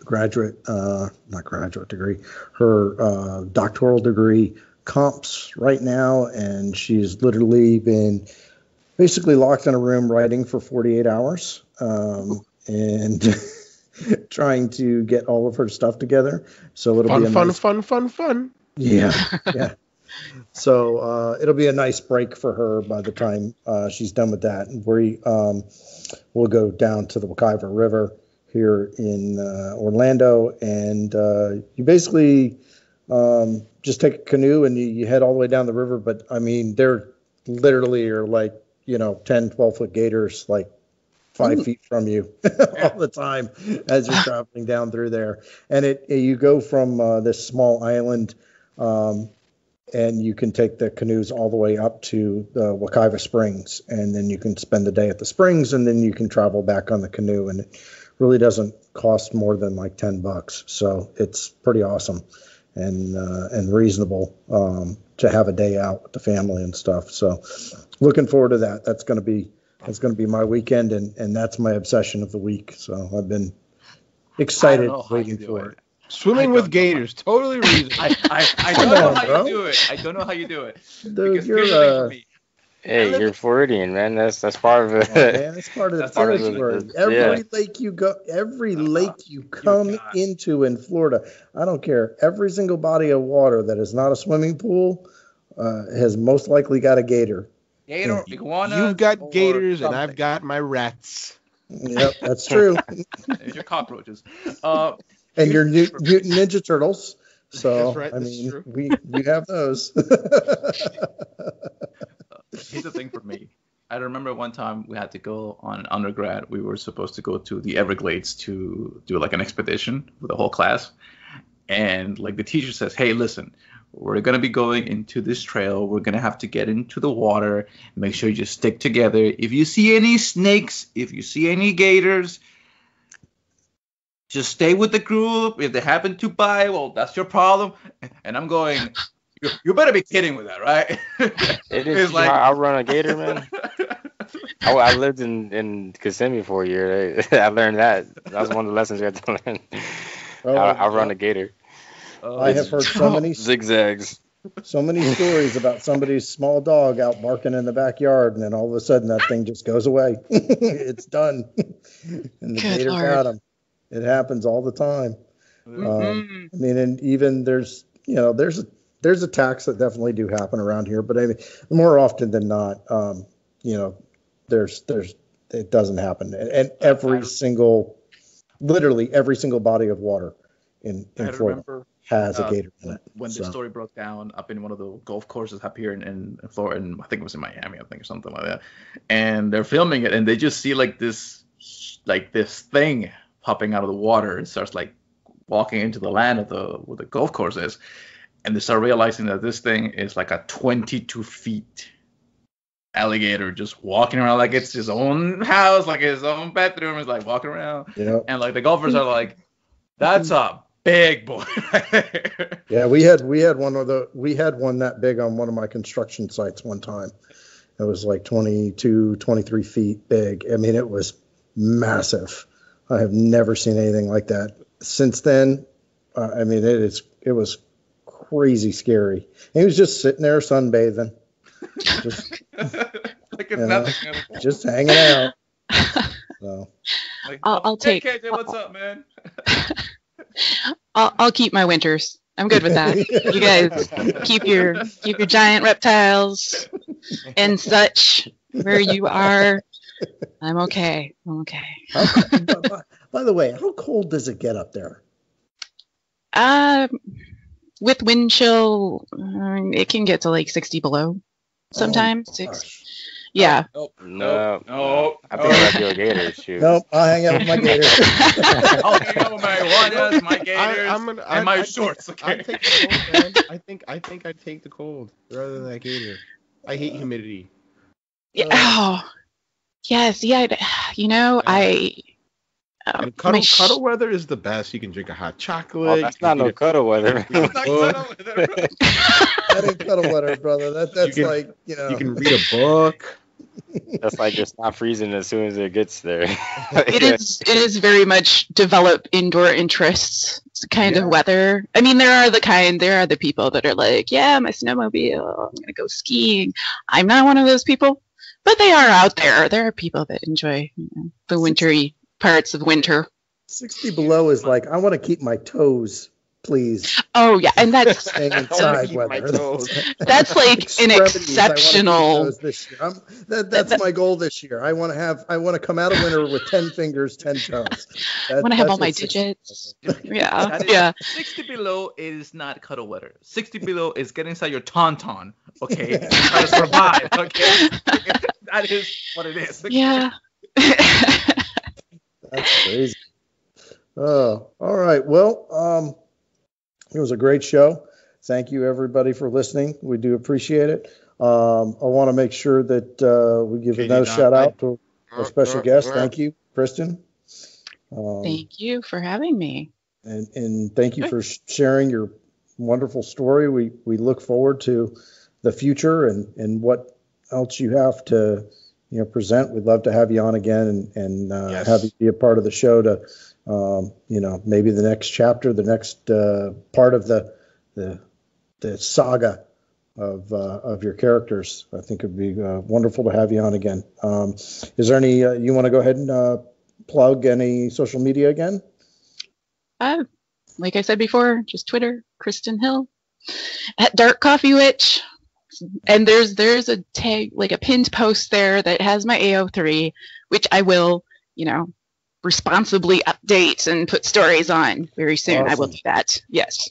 [SPEAKER 1] not graduate degree, her doctoral degree comps right now, and she's literally been basically locked in a room writing for 48 hours and trying to get all of her stuff together. So it'll be
[SPEAKER 2] fun.
[SPEAKER 1] Yeah. So it'll be a nice break for her by the time she's done with that. And we'll go down to the Wekiva River here in Orlando, and you basically just take a canoe and you head all the way down the river. But I mean, there literally are like 10, 12-foot gators like 5 feet from you all the time as you're traveling down through there. And you go from this small island, and you can take the canoes all the way up to the Wekiva Springs, and then you can spend the day at the springs, and then you can travel back on the canoe, and it really doesn't cost more than like $10. So it's pretty awesome and reasonable to have a day out with the family and stuff. So looking forward to that. That's going to be my weekend, and that's my obsession of the week. So I've been excited waiting for it.
[SPEAKER 2] Swimming with gators, totally reasonable.
[SPEAKER 6] I don't know how you do it. I don't know how you do it.
[SPEAKER 1] Dude,
[SPEAKER 5] hey, you're Floridian, man. That's part of it.
[SPEAKER 1] Oh, man, it's part of the territory. Every lake you go, every lake you come into in Florida, I don't care. Every single body of water that is not a swimming pool has most likely got a gator.
[SPEAKER 6] Gator, iguana.
[SPEAKER 2] You've got gators, and I've got my rats.
[SPEAKER 1] Yep, that's true.
[SPEAKER 6] There's your cockroaches.
[SPEAKER 1] And your Mutant Ninja Turtles. So,
[SPEAKER 2] that's right,
[SPEAKER 1] I mean, we have those.
[SPEAKER 6] Here's the thing for me. I remember one time we had to go on undergrad. We were supposed to go to the Everglades to do like an expedition with the whole class. And like the teacher says, hey, listen, we're going to be going into this trail. We're going to have to get into the water. Make sure you just stick together. If you see any snakes, if you see any gators, just stay with the group. If they happen to bite, well, that's your problem. And I'm going, you better be kidding with that, right?
[SPEAKER 5] It is like I run a gator, man. I lived in Kissimmee for a year. I learned that. That was one of the lessons we had to learn. I run a gator.
[SPEAKER 1] I have heard so many
[SPEAKER 5] zigzags.
[SPEAKER 1] So many stories about somebody's small dog out barking in the backyard, and then all of a sudden that thing just goes away. It's done. And the gator got him. It happens all the time. I mean, and even there's attacks that definitely do happen around here, but I mean, more often than not, it doesn't happen. And literally every single body of water in Florida has a gator in it.
[SPEAKER 6] When the story broke down up in one of the golf courses up here in Florida, and I think it was in Miami, or something like that. And they're filming it, and they just see like this thing popping out of the water and starts like walking into the land of where the golf course is, and they start realizing that this thing is like a 22 feet alligator just walking around like it's his own house, like his own bedroom. Is like walking around, and like the golfers are like, "That's a big boy."
[SPEAKER 1] Yeah, we had one that big on one of my construction sites one time. It was like 22, 23 feet big. I mean, it was massive. I have never seen anything like that. Since then, I mean, it was crazy scary. And he was just sitting there sunbathing, just,
[SPEAKER 6] like it's nothing.
[SPEAKER 1] Just hanging out. So.
[SPEAKER 4] Like, I'll take.
[SPEAKER 6] Hey, KJ, what's up, man?
[SPEAKER 4] I'll keep my winters. I'm good with that. You guys keep your giant reptiles and such where you are. I'm okay.
[SPEAKER 1] By the way, how cold does it get up there?
[SPEAKER 4] With wind chill, it can get to like 60 below sometimes. Yeah.
[SPEAKER 5] No. I think I'd do a gator shoot.
[SPEAKER 1] Nope, I'll hang out with my gator.
[SPEAKER 6] I'll hang out with my iguanas, my gators, and my shorts. Okay.
[SPEAKER 2] I'd take the cold, man. I think I'd take the cold rather than that gator. I hate humidity.
[SPEAKER 4] Yeah. Oh. Yes. Yeah.
[SPEAKER 2] And cuddle weather is the best. You can drink a hot chocolate.
[SPEAKER 5] Oh, that's not no cuddle weather.
[SPEAKER 1] That ain't cuddle weather, brother. That's like. You
[SPEAKER 2] can read a book.
[SPEAKER 5] That's like it's not freezing as soon as it gets there.
[SPEAKER 4] It is very much develop indoor interests kind of weather. I mean, there are the people that are like, yeah, my snowmobile, I'm gonna go skiing. I'm not one of those people, but they are out there. There are people that enjoy the wintry parts of winter.
[SPEAKER 1] 60 below is like, I want to keep my toes, please.
[SPEAKER 4] Oh yeah, and that's
[SPEAKER 1] Staying inside weather.
[SPEAKER 4] That's like an exceptional.
[SPEAKER 1] That's my goal this year. I want to come out of winter with 10 fingers, 10 toes.
[SPEAKER 4] I want to have all my digits. Yeah.
[SPEAKER 6] 60 below is not cuddle weather. 60 below is get inside your tauntaun. Okay, try to survive. Okay, that is what it is.
[SPEAKER 4] Yeah.
[SPEAKER 1] That's crazy. Oh, all right. Well, it was a great show. Thank you, everybody, for listening. We do appreciate it. I want to make sure that we give another shout out to our special guest. Thank you, Kristen.
[SPEAKER 4] Thank you for having me.
[SPEAKER 1] And thank you for sharing your wonderful story. We look forward to the future and what else you have to present. We'd love to have you on again and have you be a part of the show to maybe the next chapter, the next part of the saga of your characters. I think it'd be wonderful to have you on again. Is there any you want to go ahead and plug any social media again?
[SPEAKER 4] Like I said before, just Twitter, Kristen Hill, at Dark Coffee Witch. And there's a tag, like a pinned post there that has my AO3, which I will, responsibly update and put stories on very soon. Awesome. I will do that. Yes.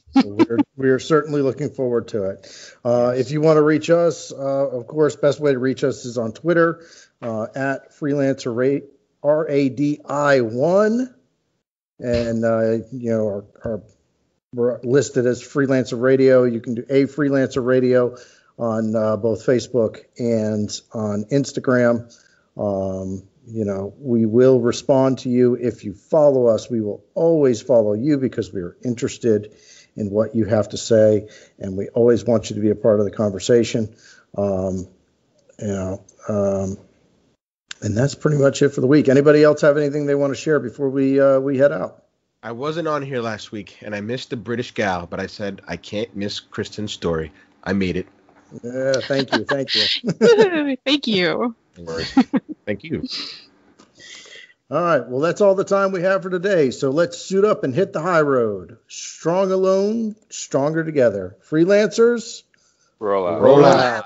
[SPEAKER 1] we're certainly looking forward to it. If you want to reach us, of course, best way to reach us is on Twitter at Freelancer RADI1, and we're listed as Freelancer Radio. You can do a Freelancer Radio on both Facebook and on Instagram. We will respond to you if you follow us. We will always follow you because we are interested in what you have to say, and we always want you to be a part of the conversation. And that's pretty much it for the week. Anybody else have anything they want to share before we head out?
[SPEAKER 2] I wasn't on here last week, and I missed the British gal, but I said I can't miss Kristen's story. I made it.
[SPEAKER 1] Yeah, thank you.
[SPEAKER 4] Thank you.
[SPEAKER 2] No worries. Thank you.
[SPEAKER 1] All right. Well, that's all the time we have for today. So let's suit up and hit the high road. Strong alone, stronger together. Freelancers,
[SPEAKER 5] roll out.
[SPEAKER 1] Roll out.